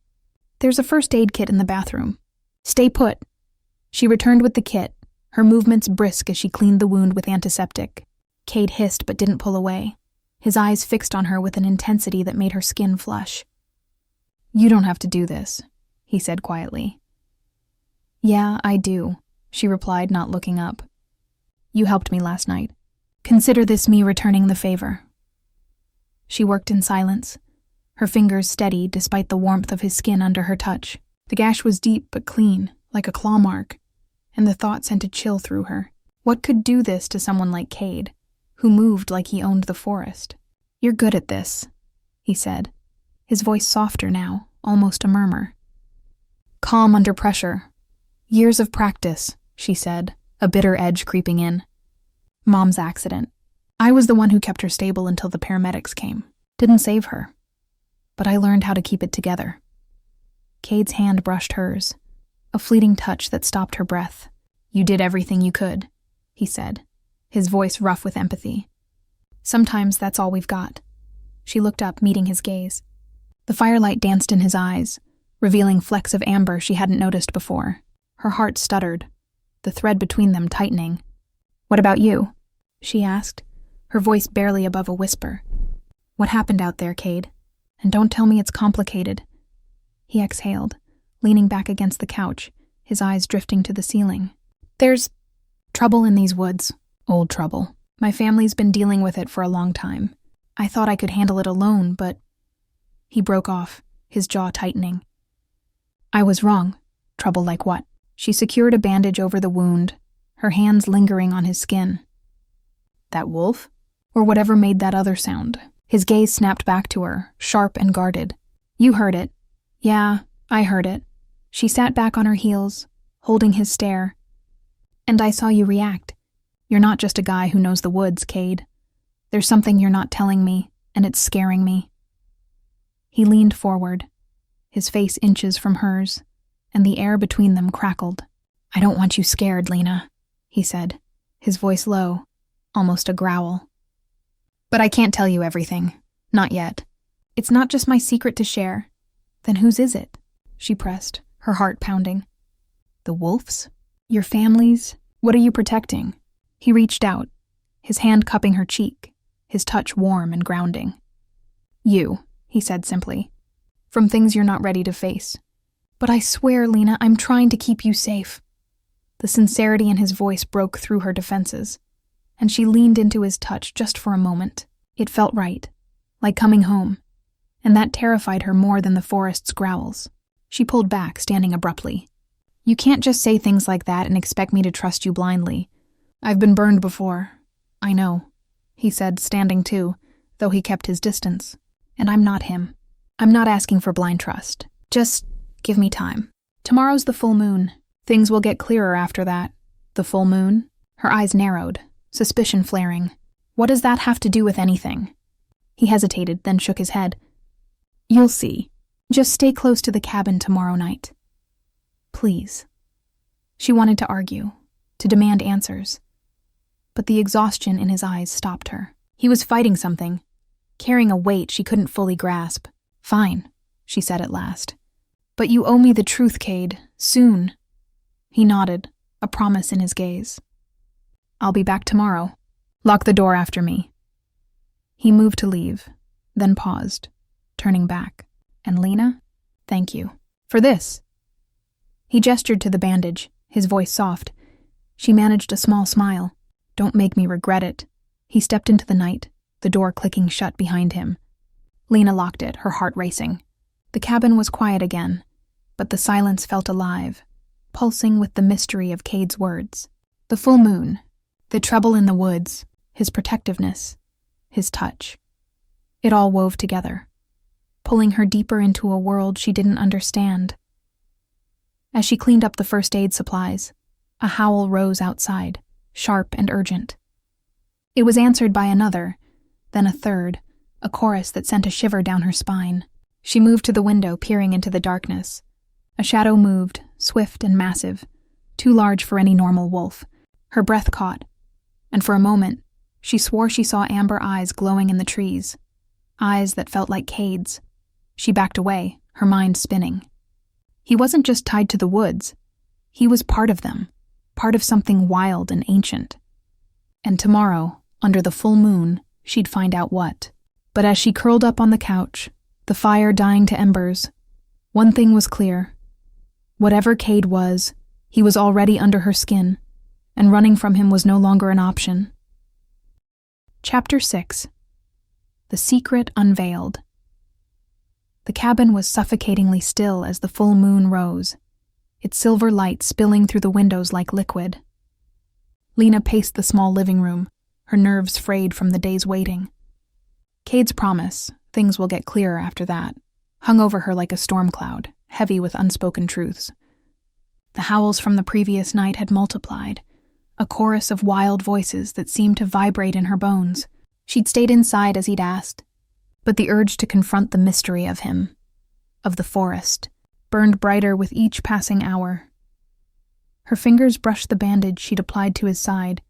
"There's a first aid kit in the bathroom. Stay put." She returned with the kit, her movements brisk as she cleaned the wound with antiseptic. Cade hissed but didn't pull away, his eyes fixed on her with an intensity that made her skin flush. "You don't have to do this," he said quietly. "Yeah, I do," she replied, not looking up. "You helped me last night. Consider this me returning the favor." She worked in silence, her fingers steady despite the warmth of his skin under her touch. The gash was deep but clean, like a claw mark, and the thought sent a chill through her. What could do this to someone like Cade, who moved like he owned the forest? "You're good at this," he said, his voice softer now, almost a murmur. "Calm under pressure. Years of practice," she said, a bitter edge creeping in. "Mom's accident. I was the one who kept her stable until the paramedics came. Didn't save her. But I learned how to keep it together." Cade's hand brushed hers, a fleeting touch that stopped her breath. "You did everything you could." he said, his voice rough with empathy. Sometimes that's all we've got. She looked up, meeting his gaze. The firelight danced in his eyes, revealing flecks of amber she hadn't noticed before. Her heart stuttered, the thread between them tightening. "What about you?" she asked, her voice barely above a whisper. "What happened out there, Cade? And don't tell me it's complicated." He exhaled, leaning back against the couch, his eyes drifting to the ceiling. "There's trouble in these woods. Old trouble. My family's been dealing with it for a long time. I thought I could handle it alone, but..." He broke off, his jaw tightening. "I was wrong. Trouble like what?" She secured a bandage over the wound, her hands lingering on his skin. "That wolf? Or whatever made that other sound?" His gaze snapped back to her, sharp and guarded. "You heard it." "Yeah, I heard it." She sat back on her heels, holding his stare. "And I saw you react. You're not just a guy who knows the woods, Cade. There's something you're not telling me, and it's scaring me." He leaned forward, his face inches from hers, and the air between them crackled. "I don't want you scared, Lena," he said, his voice low, almost a growl. "But I can't tell you everything. Not yet. It's not just my secret to share." "Then whose is it?" she pressed, her heart pounding. "The wolf's? Your family's? What are you protecting?" He reached out, his hand cupping her cheek, his touch warm and grounding. "You," he said simply, "from things you're not ready to face." "But I swear, Lena, I'm trying to keep you safe." The sincerity in his voice broke through her defenses, and she leaned into his touch just for a moment. It felt right, like coming home, and that terrified her more than the forest's growls. She pulled back, standing abruptly. "You can't just say things like that and expect me to trust you blindly. I've been burned before. I know," he said, standing too, though he kept his distance. "And I'm not him. I'm not asking for blind trust. Just give me time. Tomorrow's the full moon. Things will get clearer after that." "The full moon?" Her eyes narrowed, suspicion flaring. "What does that have to do with anything?" He hesitated, then shook his head. "You'll see. Just stay close to the cabin tomorrow night. Please." She wanted to argue, to demand answers, but the exhaustion in his eyes stopped her. He was fighting something, carrying a weight she couldn't fully grasp. "Fine," she said at last. "But you owe me the truth, Cade. Soon." He nodded, a promise in his gaze. "I'll be back tomorrow. Lock the door after me." He moved to leave, then paused, turning back. "And Lena, thank you. For this." He gestured to the bandage, his voice soft. She managed a small smile. "Don't make me regret it." He stepped into the night, the door clicking shut behind him. Lena locked it, her heart racing. The cabin was quiet again, but the silence felt alive, pulsing with the mystery of Cade's words. The full moon, the trouble in the woods, his protectiveness, his touch. It all wove together, pulling her deeper into a world she didn't understand. As she cleaned up the first aid supplies, a howl rose outside, sharp and urgent. It was answered by another, then a third, a chorus that sent a shiver down her spine. She moved to the window, peering into the darkness. A shadow moved, swift and massive, too large for any normal wolf. Her breath caught, and for a moment, she swore she saw amber eyes glowing in the trees, eyes that felt like Cade's. She backed away, her mind spinning. He wasn't just tied to the woods. He was part of them, part of something wild and ancient. And tomorrow, under the full moon, she'd find out what. But as she curled up on the couch, the fire dying to embers, one thing was clear. Whatever Cade was, he was already under her skin, and running from him was no longer an option. Chapter 6. The Secret Unveiled. The cabin was suffocatingly still as the full moon rose, its silver light spilling through the windows like liquid. Lena paced the small living room, her nerves frayed from the day's waiting. Cade's promise, things will get clearer after that, hung over her like a storm cloud, heavy with unspoken truths. The howls from the previous night had multiplied, a chorus of wild voices that seemed to vibrate in her bones. She'd stayed inside as he'd asked, but the urge to confront the mystery of him, of the forest, burned brighter with each passing hour. Her fingers brushed the bandage she'd applied to his side,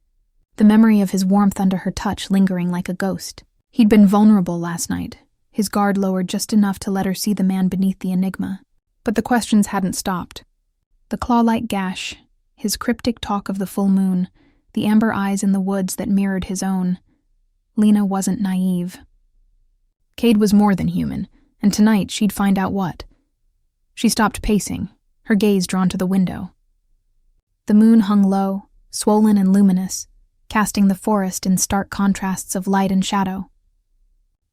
the memory of his warmth under her touch lingering like a ghost. He'd been vulnerable last night, his guard lowered just enough to let her see the man beneath the enigma. But the questions hadn't stopped. The claw-like gash, his cryptic talk of the full moon, the amber eyes in the woods that mirrored his own. Lena wasn't naive. Cade was more than human, and tonight she'd find out what. She stopped pacing, her gaze drawn to the window. The moon hung low, swollen and luminous, casting the forest in stark contrasts of light and shadow.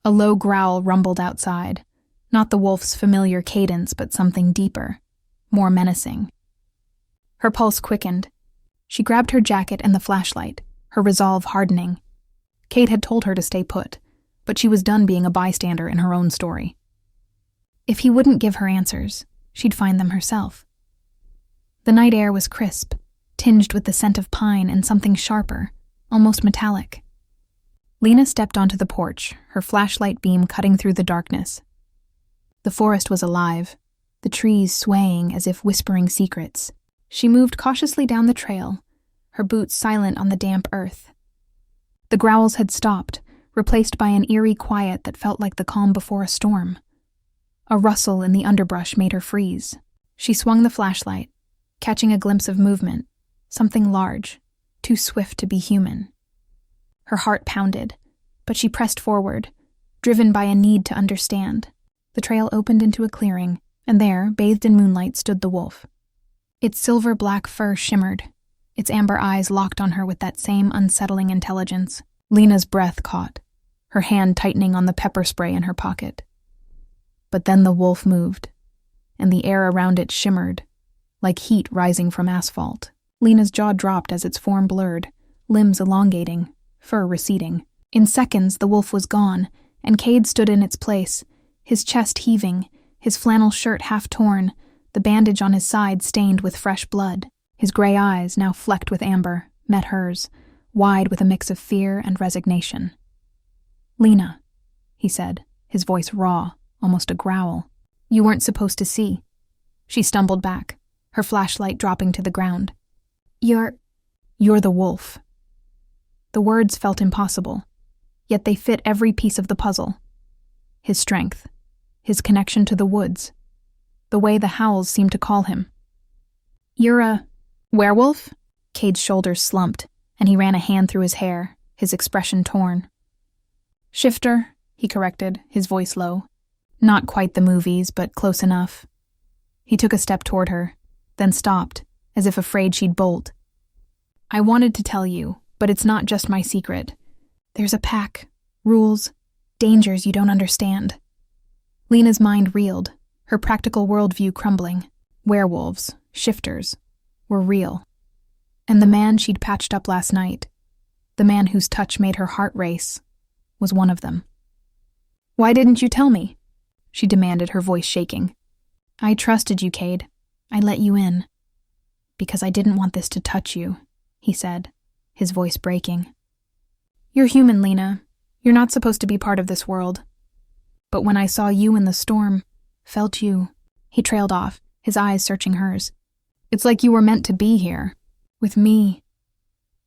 A low growl rumbled outside, not the wolf's familiar cadence, but something deeper, more menacing. Her pulse quickened. She grabbed her jacket and the flashlight, her resolve hardening. Cade had told her to stay put, but she was done being a bystander in her own story. If he wouldn't give her answers, she'd find them herself. The night air was crisp, tinged with the scent of pine and something sharper, almost metallic. Lena stepped onto the porch, her flashlight beam cutting through the darkness. The forest was alive, the trees swaying as if whispering secrets. She moved cautiously down the trail, her boots silent on the damp earth. The growls had stopped, replaced by an eerie quiet that felt like the calm before a storm. A rustle in the underbrush made her freeze. She swung the flashlight, catching a glimpse of movement, something large, too swift to be human. Her heart pounded, but she pressed forward, driven by a need to understand. The trail opened into a clearing, and there, bathed in moonlight, stood the wolf. Its silver-black fur shimmered, its amber eyes locked on her with that same unsettling intelligence. Lena's breath caught, her hand tightening on the pepper spray in her pocket. But then the wolf moved, and the air around it shimmered, like heat rising from asphalt. Lena's jaw dropped as its form blurred, limbs elongating, fur receding. In seconds, the wolf was gone, and Cade stood in its place, his chest heaving, his flannel shirt half torn, the bandage on his side stained with fresh blood. His gray eyes, now flecked with amber, met hers, wide with a mix of fear and resignation. "Lena," he said, his voice raw, almost a growl. "You weren't supposed to see." She stumbled back, her flashlight dropping to the ground. You're the wolf." The words felt impossible, yet they fit every piece of the puzzle. His strength, his connection to the woods, the way the howls seemed to call him. "You're a werewolf?" Cade's shoulders slumped, and he ran a hand through his hair, his expression torn. "Shifter," he corrected, his voice low. "Not quite the movies, but close enough." He took a step toward her, then stopped, as if afraid she'd bolt. "I wanted to tell you, but it's not just my secret. There's a pack, rules, dangers you don't understand." Lena's mind reeled, her practical worldview crumbling. Werewolves, shifters, were real. And the man she'd patched up last night, the man whose touch made her heart race, was one of them. "Why didn't you tell me?" she demanded, her voice shaking. "I trusted you, Cade. I let you in. Because I didn't want this to touch you," he said, his voice breaking. "You're human, Lena. You're not supposed to be part of this world. But when I saw you in the storm, felt you," he trailed off, his eyes searching hers. "It's like you were meant to be here, with me."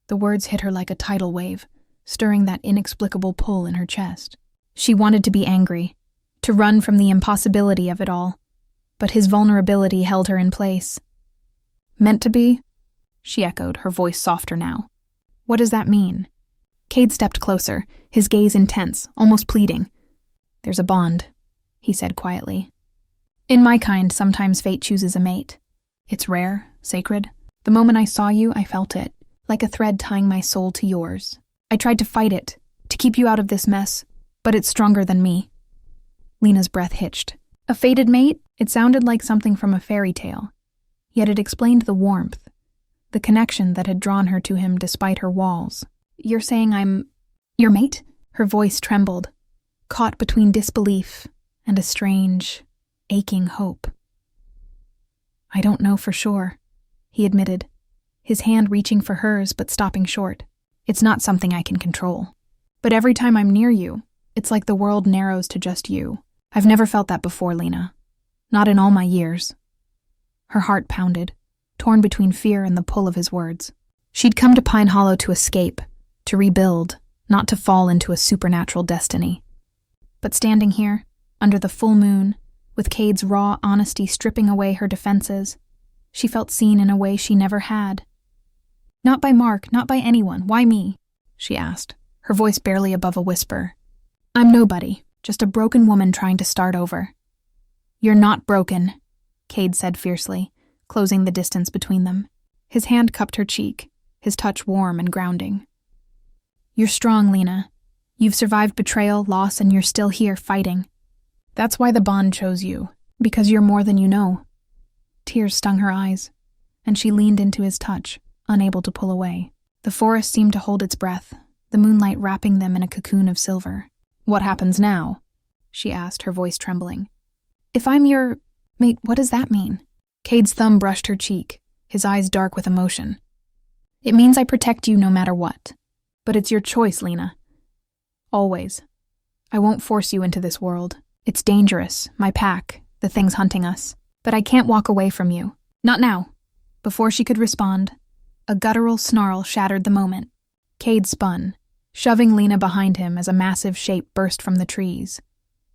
The words hit her like a tidal wave, stirring that inexplicable pull in her chest. She wanted to be angry, to run from the impossibility of it all, but his vulnerability held her in place. "Meant to be?" she echoed, her voice softer now. "What does that mean?" Cade stepped closer, his gaze intense, almost pleading. "There's a bond," he said quietly. "In my kind, sometimes fate chooses a mate. It's rare, sacred. The moment I saw you, I felt it, like a thread tying my soul to yours. I tried to fight it, to keep you out of this mess, but it's stronger than me." Lena's breath hitched. A fated mate? It sounded like something from a fairy tale. Yet it explained the warmth, the connection that had drawn her to him despite her walls. "You're saying I'm your mate?" Her voice trembled, caught between disbelief and a strange, aching hope. "I don't know for sure," he admitted, his hand reaching for hers but stopping short. "It's not something I can control. But every time I'm near you, it's like the world narrows to just you. I've never felt that before, Lena. Not in all my years." Her heart pounded, torn between fear and the pull of his words. She'd come to Pine Hollow to escape, to rebuild, not to fall into a supernatural destiny. But standing here, under the full moon, with Cade's raw honesty stripping away her defenses, she felt seen in a way she never had. "Not by Mark, not by anyone. Why me?" she asked, her voice barely above a whisper. "I'm nobody, just a broken woman trying to start over." "You're not broken," Cade said fiercely, closing the distance between them. His hand cupped her cheek, his touch warm and grounding. "You're strong, Lena. You've survived betrayal, loss, and you're still here fighting. That's why the bond chose you, because you're more than you know." Tears stung her eyes, and she leaned into his touch, unable to pull away. The forest seemed to hold its breath, the moonlight wrapping them in a cocoon of silver. "What happens now?" she asked, her voice trembling. "If I'm your mate, what does that mean?" Cade's thumb brushed her cheek, his eyes dark with emotion. "It means I protect you no matter what. But it's your choice, Lena. Always. I won't force you into this world. It's dangerous, my pack, the things hunting us. But I can't walk away from you. Not now." Before she could respond, a guttural snarl shattered the moment. Cade spun, shoving Lena behind him as a massive shape burst from the trees.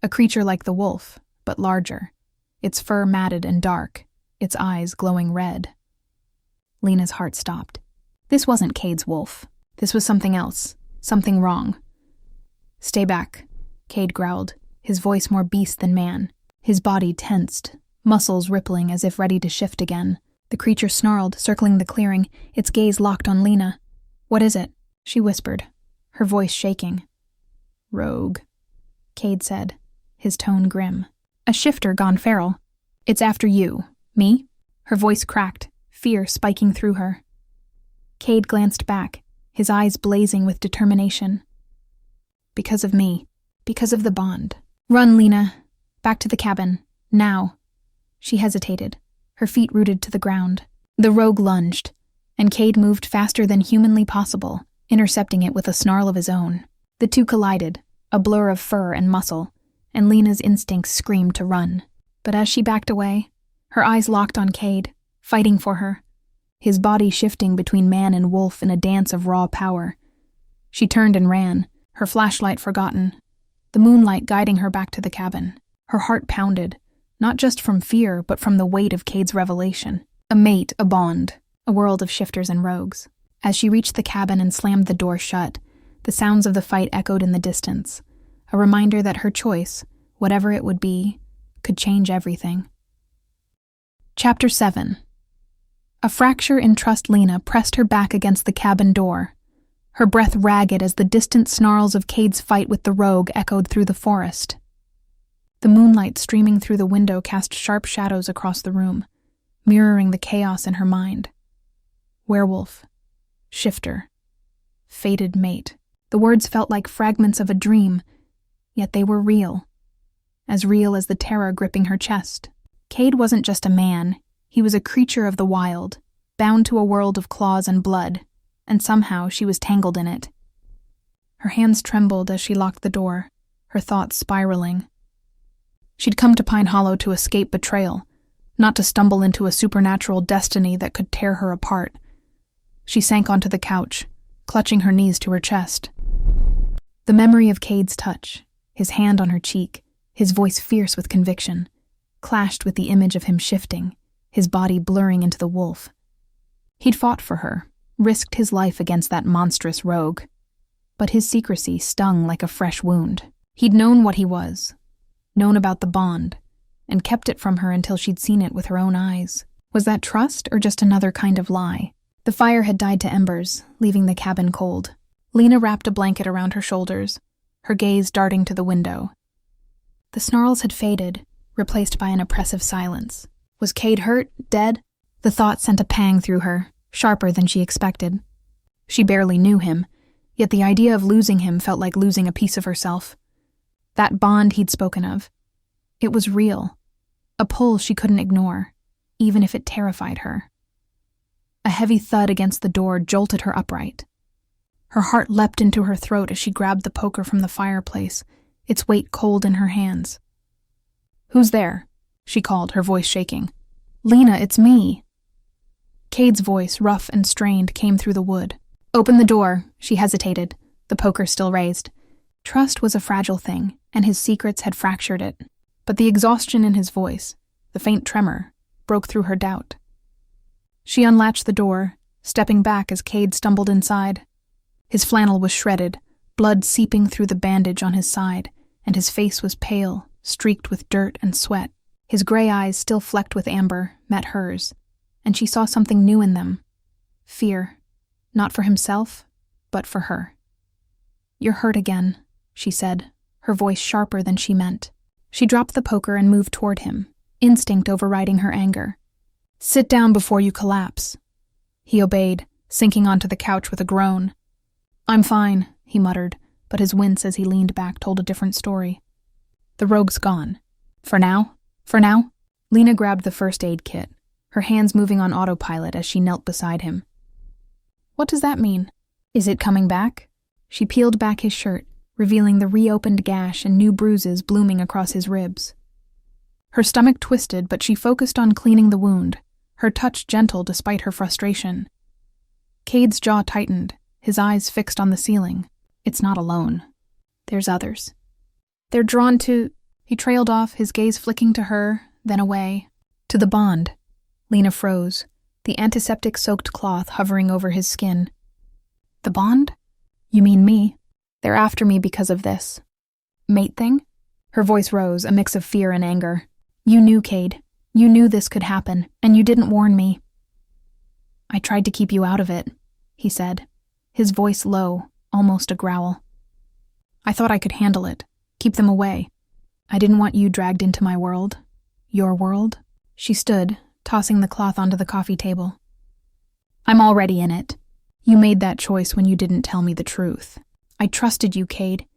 A creature like the wolf, but larger, its fur matted and dark, its eyes glowing red. Lena's heart stopped. This wasn't Cade's wolf. This was something else, something wrong. "Stay back," Cade growled, his voice more beast than man. His body tensed, muscles rippling as if ready to shift again. The creature snarled, circling the clearing, its gaze locked on Lena. "What is it?" she whispered, her voice shaking. "Rogue," Cade said, his tone grim. "A shifter gone feral. It's after you. Me?" Her voice cracked, fear spiking through her. Cade glanced back, his eyes blazing with determination. "Because of me. Because of the bond. Run, Lena. Back to the cabin. Now." She hesitated, her feet rooted to the ground. The rogue lunged, and Cade moved faster than humanly possible, intercepting it with a snarl of his own. The two collided, a blur of fur and muscle, and Lena's instincts screamed to run. But as she backed away, her eyes locked on Cade, fighting for her, his body shifting between man and wolf in a dance of raw power. She turned and ran, her flashlight forgotten, the moonlight guiding her back to the cabin. Her heart pounded, not just from fear, but from the weight of Cade's revelation. A mate, a bond, a world of shifters and rogues. As she reached the cabin and slammed the door shut, the sounds of the fight echoed in the distance, a reminder that her choice, whatever it would be, could change everything. Chapter 7. A fracture in trust Lena pressed her back against the cabin door, her breath ragged as the distant snarls of Cade's fight with the rogue echoed through the forest. The moonlight streaming through the window cast sharp shadows across the room, mirroring the chaos in her mind. Werewolf, shifter, fated mate. The words felt like fragments of a dream, yet they were real as the terror gripping her chest. Cade wasn't just a man, he was a creature of the wild, bound to a world of claws and blood, and somehow she was tangled in it. Her hands trembled as she locked the door, her thoughts spiraling. She'd come to Pine Hollow to escape betrayal, not to stumble into a supernatural destiny that could tear her apart. She sank onto the couch, clutching her knees to her chest. The memory of Cade's touch, his hand on her cheek, his voice fierce with conviction, clashed with the image of him shifting, his body blurring into the wolf. He'd fought for her, risked his life against that monstrous rogue. But his secrecy stung like a fresh wound. He'd known what he was, known about the bond, and kept it from her until she'd seen it with her own eyes. Was that trust or just another kind of lie? The fire had died to embers, leaving the cabin cold. Lena wrapped a blanket around her shoulders, her gaze darting to the window. The snarls had faded, replaced by an oppressive silence. Was Cade hurt? Dead? The thought sent a pang through her, sharper than she expected. She barely knew him, yet the idea of losing him felt like losing a piece of herself. That bond he'd spoken of. It was real, a pull she couldn't ignore, even if it terrified her. A heavy thud against the door jolted her upright. Her heart leapt into her throat as she grabbed the poker from the fireplace, its weight cold in her hands. "Who's there?" she called, her voice shaking. "Lena, it's me." Cade's voice, rough and strained, came through the wood. Open the door, she hesitated, the poker still raised. Trust was a fragile thing, and his secrets had fractured it. But the exhaustion in his voice, the faint tremor, broke through her doubt. She unlatched the door, stepping back as Cade stumbled inside. His flannel was shredded, blood seeping through the bandage on his side, and his face was pale, streaked with dirt and sweat. His gray eyes, still flecked with amber, met hers, and she saw something new in them. Fear, not for himself, but for her. "You're hurt again," she said, her voice sharper than she meant. She dropped the poker and moved toward him, instinct overriding her anger. "Sit down before you collapse." He obeyed, sinking onto the couch with a groan. "I'm fine," he muttered, but his wince as he leaned back told a different story. "The rogue's gone. For now? For now?" Lena grabbed the first aid kit, her hands moving on autopilot as she knelt beside him. "What does that mean? Is it coming back?" She peeled back his shirt, revealing the reopened gash and new bruises blooming across his ribs. Her stomach twisted, but she focused on cleaning the wound, her touch gentle despite her frustration. Cade's jaw tightened, his eyes fixed on the ceiling. "It's not alone. There's others. They're drawn to—" He trailed off, his gaze flicking to her, then away. "To the bond." Lena froze, the antiseptic-soaked cloth hovering over his skin. "The bond? You mean me? They're after me because of this. Mate thing?" Her voice rose, a mix of fear and anger. "You knew, Cade. You knew this could happen, and you didn't warn me." "I tried to keep you out of it," he said, his voice low, almost a growl. "I thought I could handle it, keep them away. I didn't want you dragged into my world. Your world." She stood, tossing the cloth onto the coffee table. "I'm already in it. You made that choice when you didn't tell me the truth. I trusted you, Cade,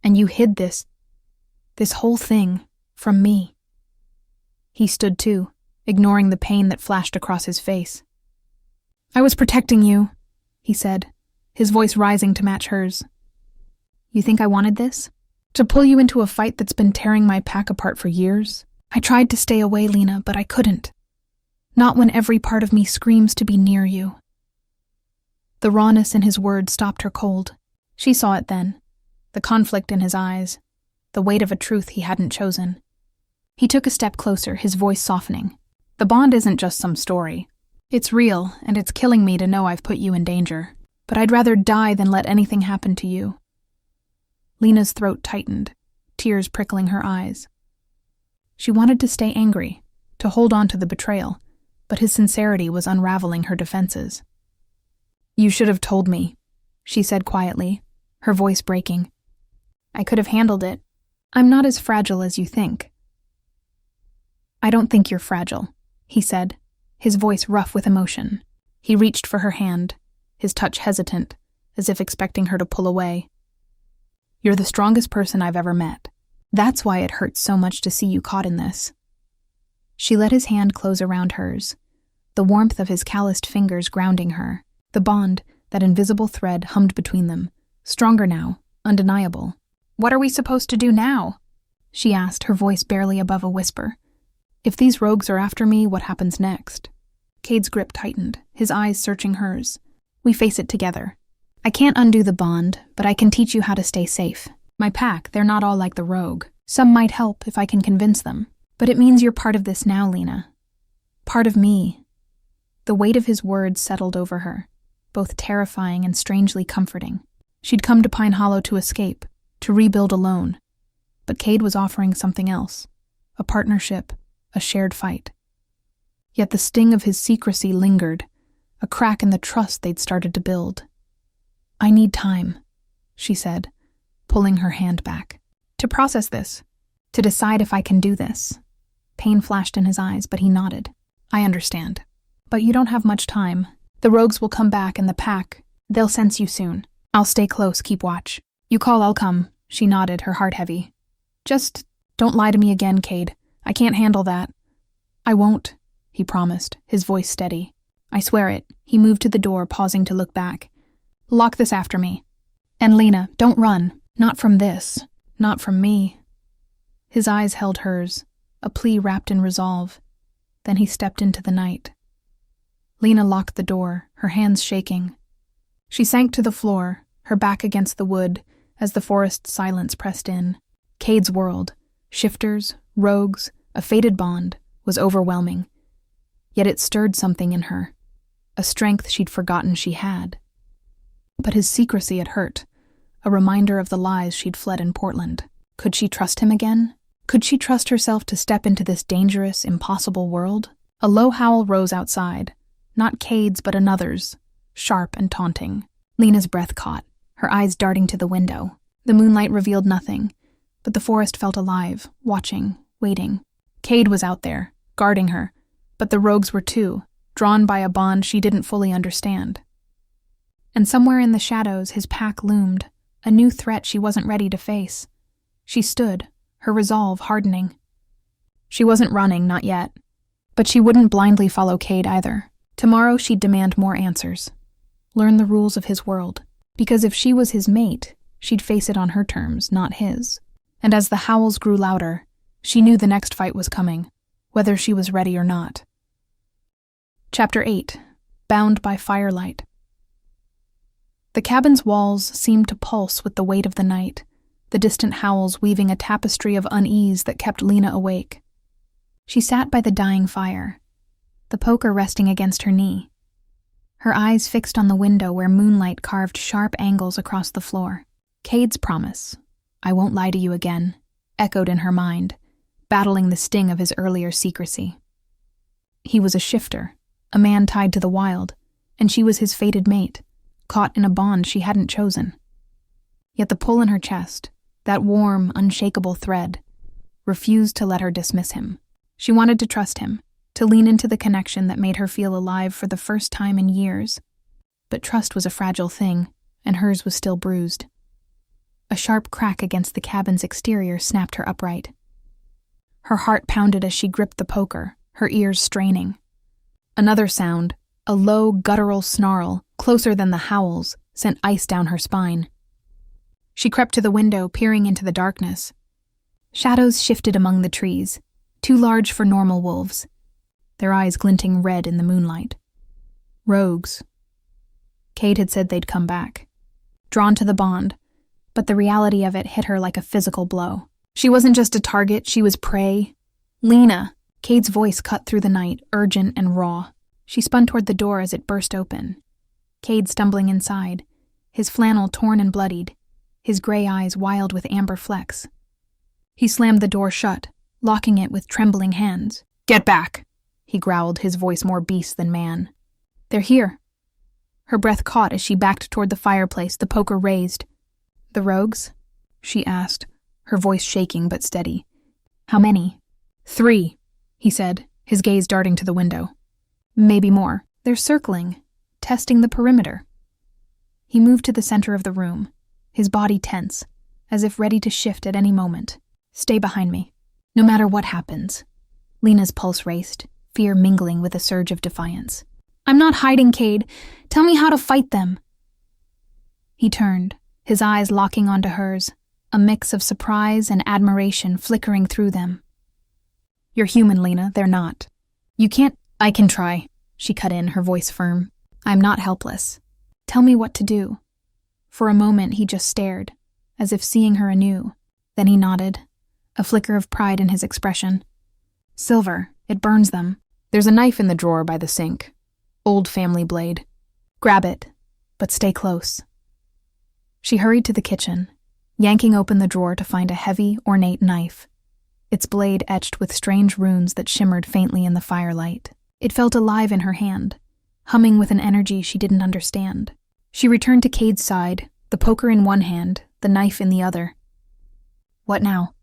and you hid this whole thing from me." He stood too, ignoring the pain that flashed across his face. "I was protecting you," he said, his voice rising to match hers. "You think I wanted this? To pull you into a fight that's been tearing my pack apart for years? I tried to stay away, Lena, but I couldn't. Not when every part of me screams to be near you." The rawness in his words stopped her cold. She saw it then, the conflict in his eyes, the weight of a truth he hadn't chosen. He took a step closer, his voice softening. "The bond isn't just some story. It's real, and it's killing me to know I've put you in danger. But I'd rather die than let anything happen to you." Lena's throat tightened, tears prickling her eyes. She wanted to stay angry, to hold on to the betrayal, but his sincerity was unraveling her defenses. "You should have told me," she said quietly, her voice breaking. "I could have handled it. I'm not as fragile as you think." "I don't think you're fragile," he said, his voice rough with emotion. He reached for her hand, his touch hesitant, as if expecting her to pull away. "You're the strongest person I've ever met. That's why it hurts so much to see you caught in this." She let his hand close around hers, the warmth of his calloused fingers grounding her. The bond, that invisible thread, hummed between them, stronger now, undeniable. "What are we supposed to do now?" she asked, her voice barely above a whisper. "If these rogues are after me, what happens next?" Cade's grip tightened, his eyes searching hers. "We face it together. I can't undo the bond, but I can teach you how to stay safe. My pack, they're not all like the rogue. Some might help if I can convince them. But it means you're part of this now, Lena. Part of me." The weight of his words settled over her, both terrifying and strangely comforting. She'd come to Pine Hollow to escape, to rebuild alone. But Cade was offering something else, a partnership, a shared fight. Yet the sting of his secrecy lingered, a crack in the trust they'd started to build. "I need time," she said, pulling her hand back. "To process this, to decide if I can do this." Pain flashed in his eyes, but he nodded. "I understand. But you don't have much time. The rogues will come back and the pack. They'll sense you soon. I'll stay close, keep watch. You call, I'll come." She nodded, her heart heavy. "Just don't lie to me again, Cade. I can't handle that." "I won't," he promised, his voice steady. "I swear it." He moved to the door, pausing to look back. "Lock this after me. And Lena, don't run. Not from this. Not from me." His eyes held hers, a plea wrapped in resolve. Then he stepped into the night. Lena locked the door, her hands shaking. She sank to the floor, her back against the wood, as the forest's silence pressed in. Cade's world, shifters, rogues, a fated bond, was overwhelming. Yet it stirred something in her, a strength she'd forgotten she had. But his secrecy had hurt, a reminder of the lies she'd fled in Portland. Could she trust him again? Could she trust herself to step into this dangerous, impossible world? A low howl rose outside, not Cade's but another's, sharp and taunting. Lena's breath caught, her eyes darting to the window. The moonlight revealed nothing, but the forest felt alive, watching, waiting. Cade was out there, guarding her, but the rogues were too, drawn by a bond she didn't fully understand. And somewhere in the shadows his pack loomed, a new threat she wasn't ready to face. She stood, her resolve hardening. She wasn't running, not yet, but she wouldn't blindly follow Cade either. Tomorrow she'd demand more answers, learn the rules of his world, because if she was his mate, she'd face it on her terms, not his. And as the howls grew louder, she knew the next fight was coming, whether she was ready or not. Chapter 8. Bound by Firelight. The cabin's walls seemed to pulse with the weight of the night, the distant howls weaving a tapestry of unease that kept Lena awake. She sat by the dying fire, the poker resting against her knee, her eyes fixed on the window where moonlight carved sharp angles across the floor. Cade's promise, "I won't lie to you again," echoed in her mind, battling the sting of his earlier secrecy. He was a shifter, a man tied to the wild, and she was his fated mate, caught in a bond she hadn't chosen. Yet the pull in her chest, that warm, unshakable thread, refused to let her dismiss him. She wanted to trust him, to lean into the connection that made her feel alive for the first time in years. But trust was a fragile thing, and hers was still bruised. A sharp crack against the cabin's exterior snapped her upright. Her heart pounded as she gripped the poker, her ears straining. Another sound, a low, guttural snarl, closer than the howls, sent ice down her spine. She crept to the window, peering into the darkness. Shadows shifted among the trees, too large for normal wolves, their eyes glinting red in the moonlight. Rogues. Cade had said they'd come back, drawn to the bond, but the reality of it hit her like a physical blow. She wasn't just a target, she was prey. "Lena!" Cade's voice cut through the night, urgent and raw. She spun toward the door as it burst open. Cade stumbling inside, his flannel torn and bloodied, his gray eyes wild with amber flecks. He slammed the door shut, locking it with trembling hands. "Get back!" he growled, his voice more beast than man. "They're here." Her breath caught as she backed toward the fireplace, the poker raised. "The rogues?" she asked, her voice shaking but steady. "How many?" "3, he said, his gaze darting to the window. "Maybe more. They're circling, testing the perimeter." He moved to the center of the room, his body tense, as if ready to shift at any moment. "Stay behind me, no matter what happens." Lena's pulse raced, fear mingling with a surge of defiance. "I'm not hiding, Cade. Tell me how to fight them." He turned, his eyes locking onto hers, a mix of surprise and admiration flickering through them. "You're human, Lena, they're not. You can't—" "I can try," she cut in, her voice firm. "I'm not helpless. Tell me what to do." For a moment he just stared, as if seeing her anew. Then he nodded, a flicker of pride in his expression. "Silver, it burns them. There's a knife in the drawer by the sink. Old family blade. Grab it, but stay close." She hurried to the kitchen, yanking open the drawer to find a heavy, ornate knife, its blade etched with strange runes that shimmered faintly in the firelight. It felt alive in her hand, humming with an energy she didn't understand. She returned to Cade's side, the poker in one hand, the knife in the other. "What now?"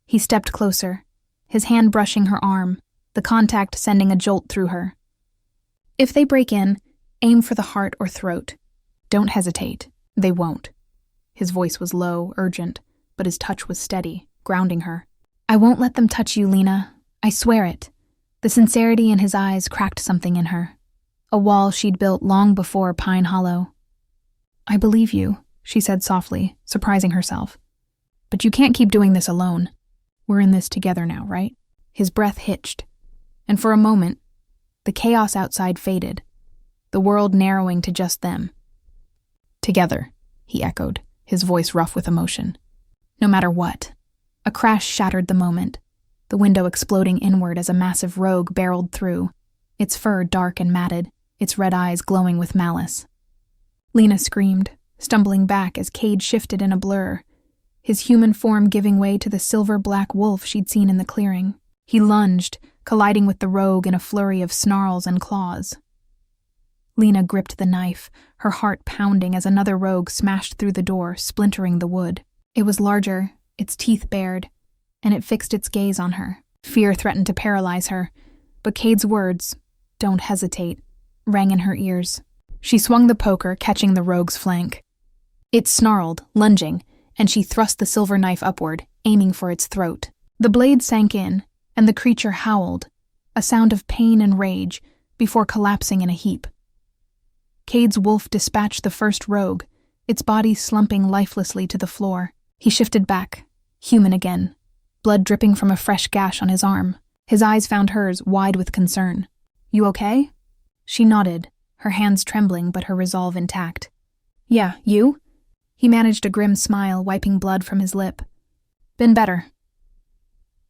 He stepped closer, his hand brushing her arm, the contact sending a jolt through her. "If they break in, aim for the heart or throat. Don't hesitate. They won't." His voice was low, urgent, but his touch was steady, grounding her. "I won't let them touch you, Lena. I swear it." The sincerity in his eyes cracked something in her, a wall she'd built long before Pine Hollow. "I believe you," she said softly, surprising herself. "But you can't keep doing this alone. We're in this together now, right?" His breath hitched, and for a moment, the chaos outside faded, the world narrowing to just them. Together, he echoed, his voice rough with emotion. No matter what. A crash shattered the moment, the window exploding inward as a massive rogue barreled through, its fur dark and matted, its red eyes glowing with malice. Lena screamed, stumbling back as Cade shifted in a blur, his human form giving way to the silver-black wolf she'd seen in the clearing. He lunged, colliding with the rogue in a flurry of snarls and claws. Lena gripped the knife, her heart pounding as another rogue smashed through the door, splintering the wood. It was larger, its teeth bared, and it fixed its gaze on her. Fear threatened to paralyze her, but Cade's words, "Don't hesitate," rang in her ears. She swung the poker, catching the rogue's flank. It snarled, lunging, and she thrust the silver knife upward, aiming for its throat. The blade sank in, and the creature howled, a sound of pain and rage, before collapsing in a heap. Cade's wolf dispatched the first rogue, its body slumping lifelessly to the floor. He shifted back, human again, blood dripping from a fresh gash on his arm. His eyes found hers, wide with concern. "You okay?" She nodded, her hands trembling but her resolve intact. "Yeah, you?" He managed a grim smile, wiping blood from his lip. "Been better."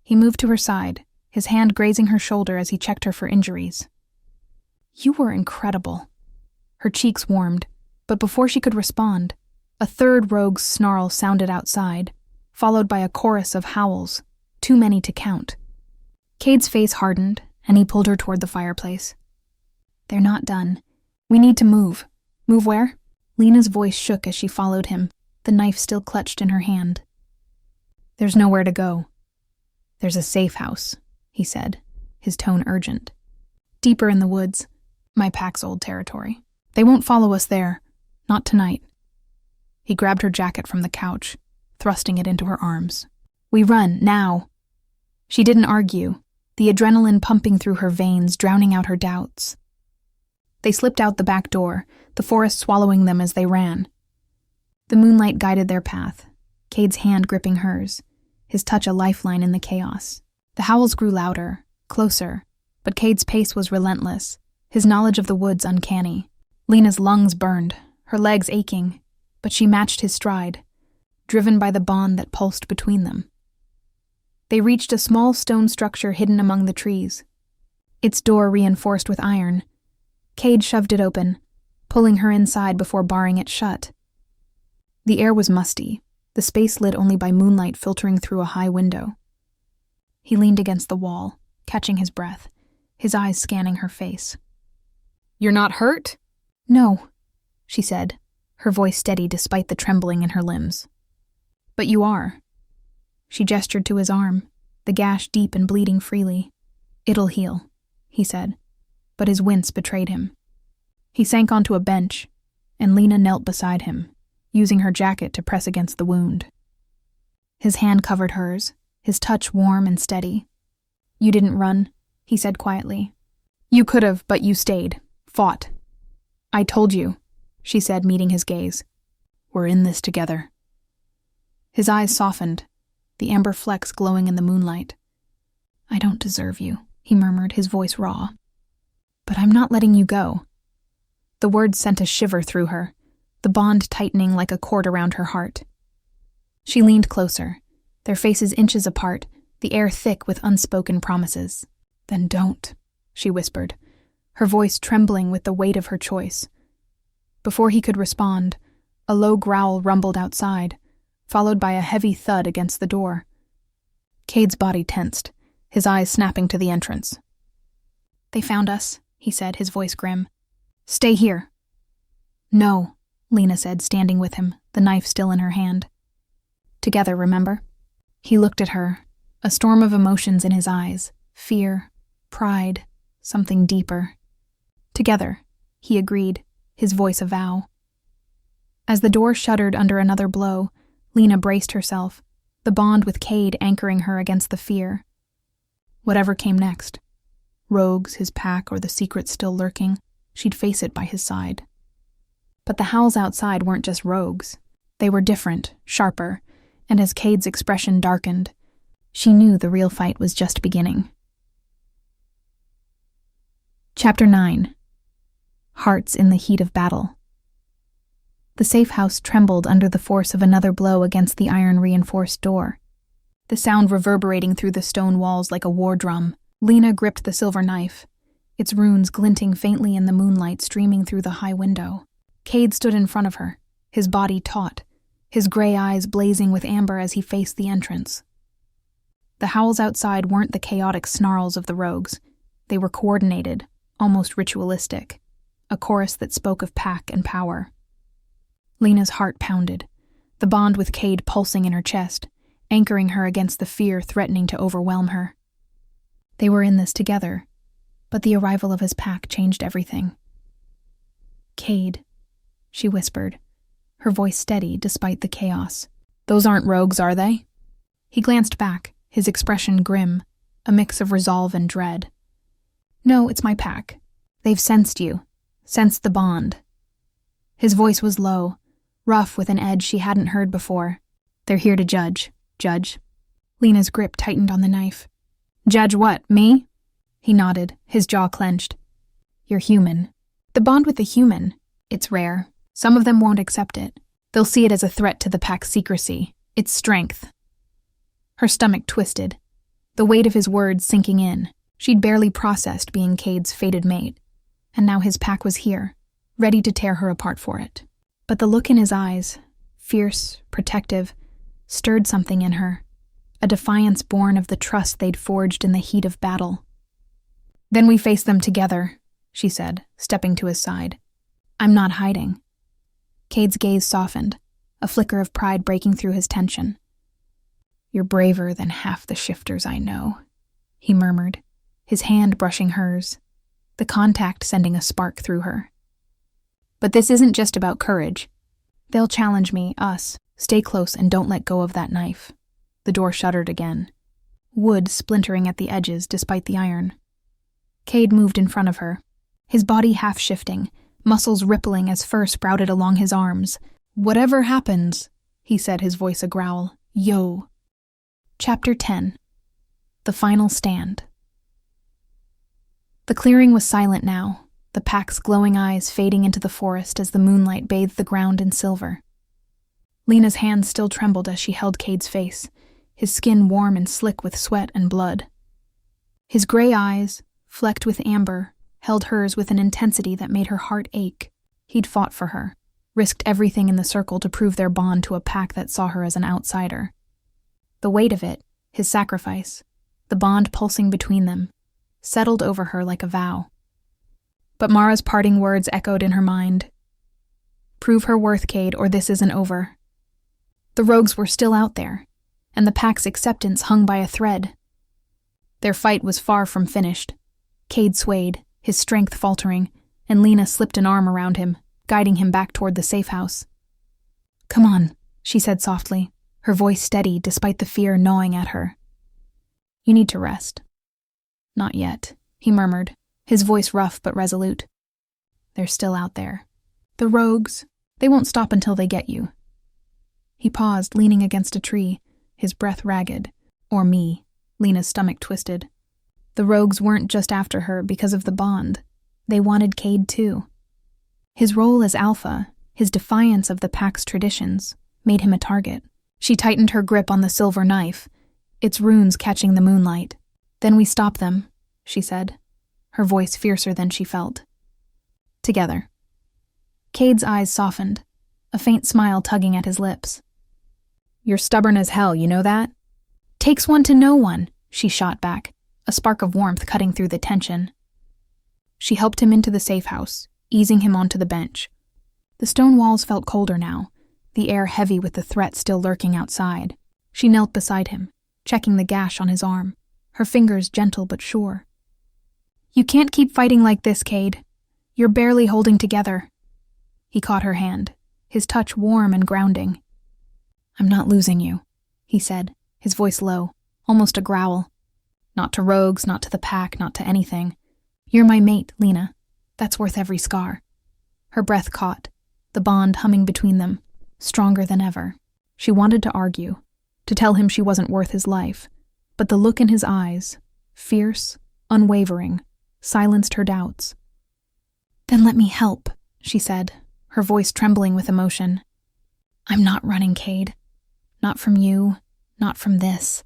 He moved to her side, his hand grazing her shoulder as he checked her for injuries. "You were incredible." Her cheeks warmed, but before she could respond, a third rogue's snarl sounded outside, followed by a chorus of howls, too many to count. Cade's face hardened, and he pulled her toward the fireplace. "They're not done. We need to move." "Move where?" Lena's voice shook as she followed him, the knife still clutched in her hand. "There's nowhere to go. There's a safe house," he said, his tone urgent. "Deeper in the woods, my pack's old territory. They won't follow us there. Not tonight." He grabbed her jacket from the couch, thrusting it into her arms. "We run, now." She didn't argue, the adrenaline pumping through her veins, drowning out her doubts. They slipped out the back door, the forest swallowing them as they ran. The moonlight guided their path, Cade's hand gripping hers, his touch a lifeline in the chaos. The howls grew louder, closer, but Cade's pace was relentless, his knowledge of the woods uncanny. Lena's lungs burned, her legs aching, but she matched his stride, driven by the bond that pulsed between them. They reached a small stone structure hidden among the trees, its door reinforced with iron. Cade shoved it open, pulling her inside before barring it shut. The air was musty, the space lit only by moonlight filtering through a high window. He leaned against the wall, catching his breath, his eyes scanning her face. "You're not hurt?" "No," she said, her voice steady despite the trembling in her limbs. "But you are." She gestured to his arm, the gash deep and bleeding freely. "It'll heal," he said, but his wince betrayed him. He sank onto a bench, and Lena knelt beside him, using her jacket to press against the wound. His hand covered hers, his touch warm and steady. "You didn't run," he said quietly. "You could have, but you stayed, fought." "I told you," she said, meeting his gaze. "We're in this together." His eyes softened, the amber flecks glowing in the moonlight. "I don't deserve you," he murmured, his voice raw. "But I'm not letting you go." The words sent a shiver through her, the bond tightening like a cord around her heart. She leaned closer, their faces inches apart, the air thick with unspoken promises. "Then don't," she whispered, her voice trembling with the weight of her choice. Before he could respond, a low growl rumbled outside, followed by a heavy thud against the door. Cade's body tensed, his eyes snapping to the entrance. "They found us," he said, his voice grim. "Stay here." "No," Lena said, standing with him, the knife still in her hand. "Together, remember?" He looked at her, a storm of emotions in his eyes, fear, pride, something deeper. "Together," he agreed, his voice a vow. As the door shuddered under another blow, Lena braced herself, the bond with Cade anchoring her against the fear. Whatever came next, rogues, his pack, or the secret still lurking, she'd face it by his side. But the howls outside weren't just rogues. They were different, sharper, and as Cade's expression darkened, she knew the real fight was just beginning. Chapter 9. Hearts in the Heat of Battle. The safe house trembled under the force of another blow against the iron-reinforced door, the sound reverberating through the stone walls like a war drum. Lena gripped the silver knife, its runes glinting faintly in the moonlight streaming through the high window. Cade stood in front of her, his body taut, his gray eyes blazing with amber as he faced the entrance. The howls outside weren't the chaotic snarls of the rogues. They were coordinated, almost ritualistic, a chorus that spoke of pack and power. Lena's heart pounded, the bond with Cade pulsing in her chest, anchoring her against the fear threatening to overwhelm her. They were in this together, but the arrival of his pack changed everything. "Cade," she whispered, her voice steady despite the chaos. "Those aren't rogues, are they?" He glanced back, his expression grim, a mix of resolve and dread. "No, it's my pack. They've sensed you, sensed the bond." His voice was low, rough with an edge she hadn't heard before. "They're here to judge. Judge." Lena's grip tightened on the knife. "Judge what, me?" He nodded, his jaw clenched. "You're human. The bond with the human, it's rare. Some of them won't accept it. They'll see it as a threat to the pack's secrecy, its strength." Her stomach twisted, the weight of his words sinking in. She'd barely processed being Cade's fated mate, and now his pack was here, ready to tear her apart for it. But the look in his eyes, fierce, protective, stirred something in her, a defiance born of the trust they'd forged in the heat of battle. "Then we face them together," she said, stepping to his side. "I'm not hiding." Cade's gaze softened, a flicker of pride breaking through his tension. "You're braver than half the shifters I know," he murmured, his hand brushing hers, the contact sending a spark through her. "But this isn't just about courage. They'll challenge me, us. Stay close and don't let go of that knife." The door shuddered again, wood splintering at the edges despite the iron. Cade moved in front of her, his body half-shifting, muscles rippling as fur sprouted along his arms. "Whatever happens," he said, his voice a growl, "yo." Chapter 10. The Final Stand. The clearing was silent now, the pack's glowing eyes fading into the forest as the moonlight bathed the ground in silver. Lena's hands still trembled as she held Cade's face, his skin warm and slick with sweat and blood. His gray eyes, flecked with amber, held hers with an intensity that made her heart ache. He'd fought for her, risked everything in the circle to prove their bond to a pack that saw her as an outsider. The weight of it, his sacrifice, the bond pulsing between them, settled over her like a vow. But Mara's parting words echoed in her mind. "Prove her worth, Cade, or this isn't over." The rogues were still out there, and the pack's acceptance hung by a thread. Their fight was far from finished. Cade swayed, his strength faltering, and Lena slipped an arm around him, guiding him back toward the safe house. "Come on," she said softly, her voice steady despite the fear gnawing at her. "You need to rest." "Not yet," he murmured, his voice rough but resolute. "They're still out there. The rogues, they won't stop until they get you." He paused, leaning against a tree, his breath ragged. "Or me," Lena's stomach twisted. The rogues weren't just after her because of the bond. They wanted Cade too. His role as alpha, his defiance of the pack's traditions, made him a target. She tightened her grip on the silver knife, its runes catching the moonlight. "Then we stop them," she said, her voice fiercer than she felt. "Together." Cade's eyes softened, a faint smile tugging at his lips. "You're stubborn as hell, you know that?" "Takes one to know one," she shot back, a spark of warmth cutting through the tension. She helped him into the safe house, easing him onto the bench. The stone walls felt colder now, the air heavy with the threat still lurking outside. She knelt beside him, checking the gash on his arm, her fingers gentle but sure. "You can't keep fighting like this, Cade. You're barely holding together." He caught her hand, his touch warm and grounding. "I'm not losing you," he said, his voice low, almost a growl. "Not to rogues, not to the pack, not to anything. You're my mate, Lena. That's worth every scar." Her breath caught, the bond humming between them, stronger than ever. She wanted to argue, to tell him she wasn't worth his life, but the look in his eyes, fierce, unwavering, silenced her doubts. "Then let me help," she said, her voice trembling with emotion. I'm not running, Cade. Not from you, not from this.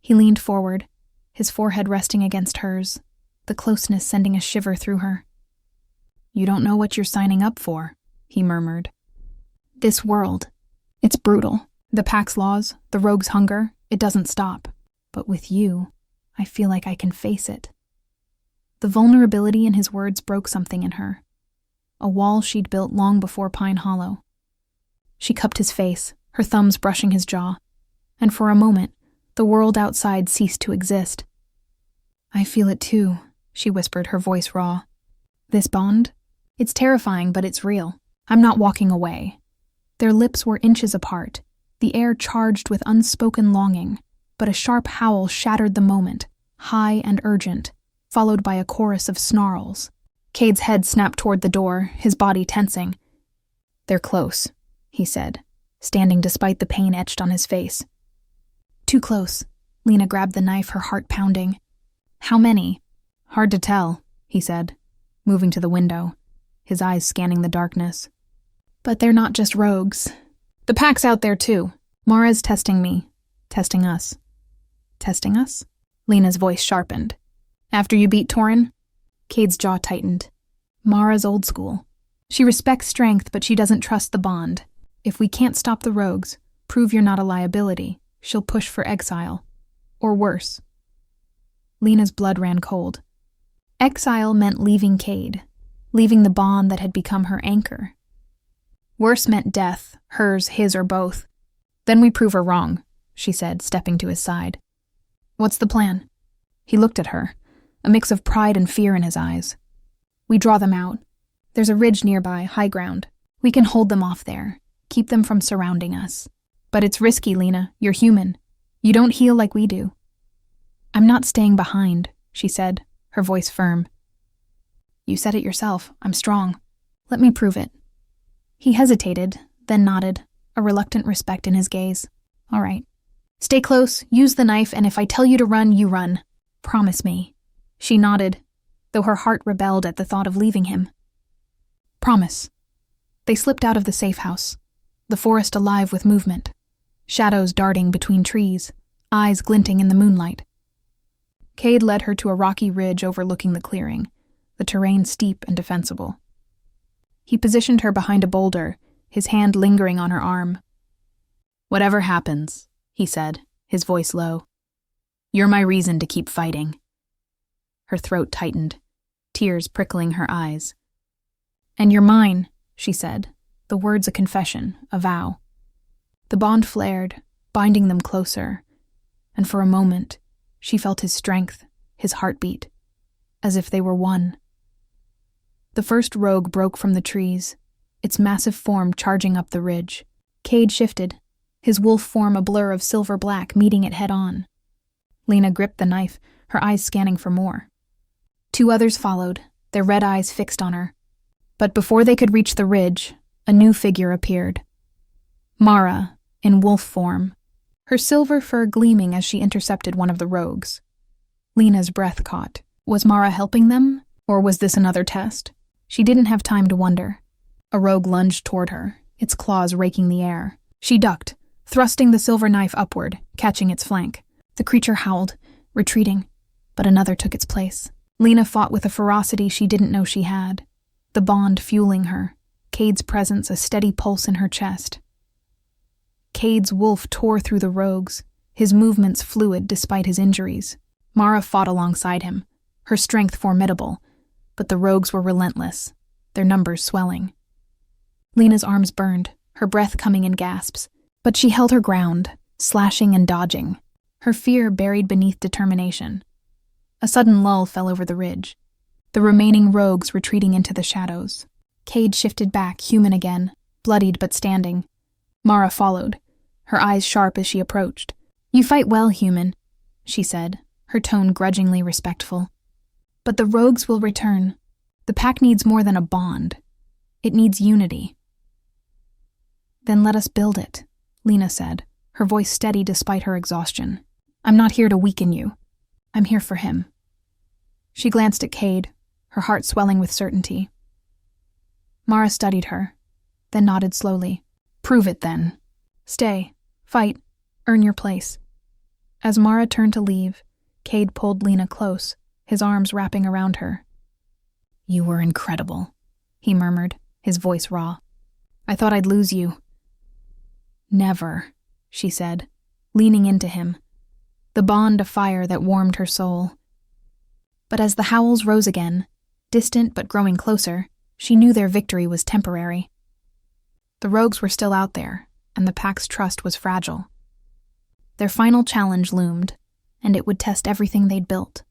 He leaned forward, his forehead resting against hers, the closeness sending a shiver through her. You don't know what you're signing up for, he murmured. This world, it's brutal. The pack's laws, the rogue's hunger, it doesn't stop. But with you, I feel like I can face it. The vulnerability in his words broke something in her, a wall she'd built long before Pine Hollow. She cupped his face, her thumbs brushing his jaw, and for a moment, the world outside ceased to exist. I feel it too, she whispered, her voice raw. This bond? It's terrifying, but it's real. I'm not walking away. Their lips were inches apart, the air charged with unspoken longing, but a sharp howl shattered the moment, high and urgent, followed by a chorus of snarls. Cade's head snapped toward the door, his body tensing. They're close, he said, standing despite the pain etched on his face. Too close. Lena grabbed the knife, her heart pounding. How many? Hard to tell, he said, moving to the window, his eyes scanning the darkness. But they're not just rogues. The pack's out there too. Mara's testing me. Testing us. Testing us? Lena's voice sharpened. After you beat Torin? Cade's jaw tightened. Mara's old school. She respects strength, but she doesn't trust the bond. If we can't stop the rogues, prove you're not a liability, she'll push for exile. Or worse. Lena's blood ran cold. Exile meant leaving Cade, leaving the bond that had become her anchor. Worse meant death, hers, his, or both. Then we prove her wrong, she said, stepping to his side. What's the plan? He looked at her, a mix of pride and fear in his eyes. We draw them out. There's a ridge nearby, high ground. We can hold them off there, keep them from surrounding us. But it's risky, Lena. You're human. You don't heal like we do. I'm not staying behind, she said, her voice firm. You said it yourself. I'm strong. Let me prove it. He hesitated, then nodded, a reluctant respect in his gaze. All right. Stay close, use the knife, and if I tell you to run, you run. Promise me. She nodded, though her heart rebelled at the thought of leaving him. Promise. They slipped out of the safe house, the forest alive with movement, shadows darting between trees, eyes glinting in the moonlight. Cade led her to a rocky ridge overlooking the clearing, the terrain steep and defensible. He positioned her behind a boulder, his hand lingering on her arm. Whatever happens, he said, his voice low. You're my reason to keep fighting. Her throat tightened, tears prickling her eyes. And you're mine, she said, the words a confession, a vow. The bond flared, binding them closer, and for a moment, she felt his strength, his heartbeat, as if they were one. The first rogue broke from the trees, its massive form charging up the ridge. Cade shifted, his wolf form a blur of silver black meeting it head-on. Lena gripped the knife, her eyes scanning for more. Two others followed, their red eyes fixed on her. But before they could reach the ridge, a new figure appeared. Mara, in wolf form, her silver fur gleaming as she intercepted one of the rogues. Lena's breath caught. Was Mara helping them, or was this another test? She didn't have time to wonder. A rogue lunged toward her, its claws raking the air. She ducked, thrusting the silver knife upward, catching its flank. The creature howled, retreating, but another took its place. Lena fought with a ferocity she didn't know she had, the bond fueling her, Cade's presence a steady pulse in her chest. Cade's wolf tore through the rogues, his movements fluid despite his injuries. Mara fought alongside him, her strength formidable, but the rogues were relentless, their numbers swelling. Lena's arms burned, her breath coming in gasps, but she held her ground, slashing and dodging, her fear buried beneath determination. A sudden lull fell over the ridge, the remaining rogues retreating into the shadows. Cade shifted back, human again, bloodied but standing. Mara followed, her eyes sharp as she approached. You fight well, human, she said, her tone grudgingly respectful. But the rogues will return. The pack needs more than a bond. It needs unity. Then let us build it, Lena said, her voice steady despite her exhaustion. I'm not here to weaken you. I'm here for him. She glanced at Cade, her heart swelling with certainty. Mara studied her, then nodded slowly. Prove it then. Stay. Fight. Earn your place. As Mara turned to leave, Cade pulled Lena close, his arms wrapping around her. You were incredible, he murmured, his voice raw. I thought I'd lose you. Never, she said, leaning into him, the bond of fire that warmed her soul. But as the howls rose again, distant but growing closer, she knew their victory was temporary. The rogues were still out there, and the pack's trust was fragile. Their final challenge loomed, and it would test everything they'd built.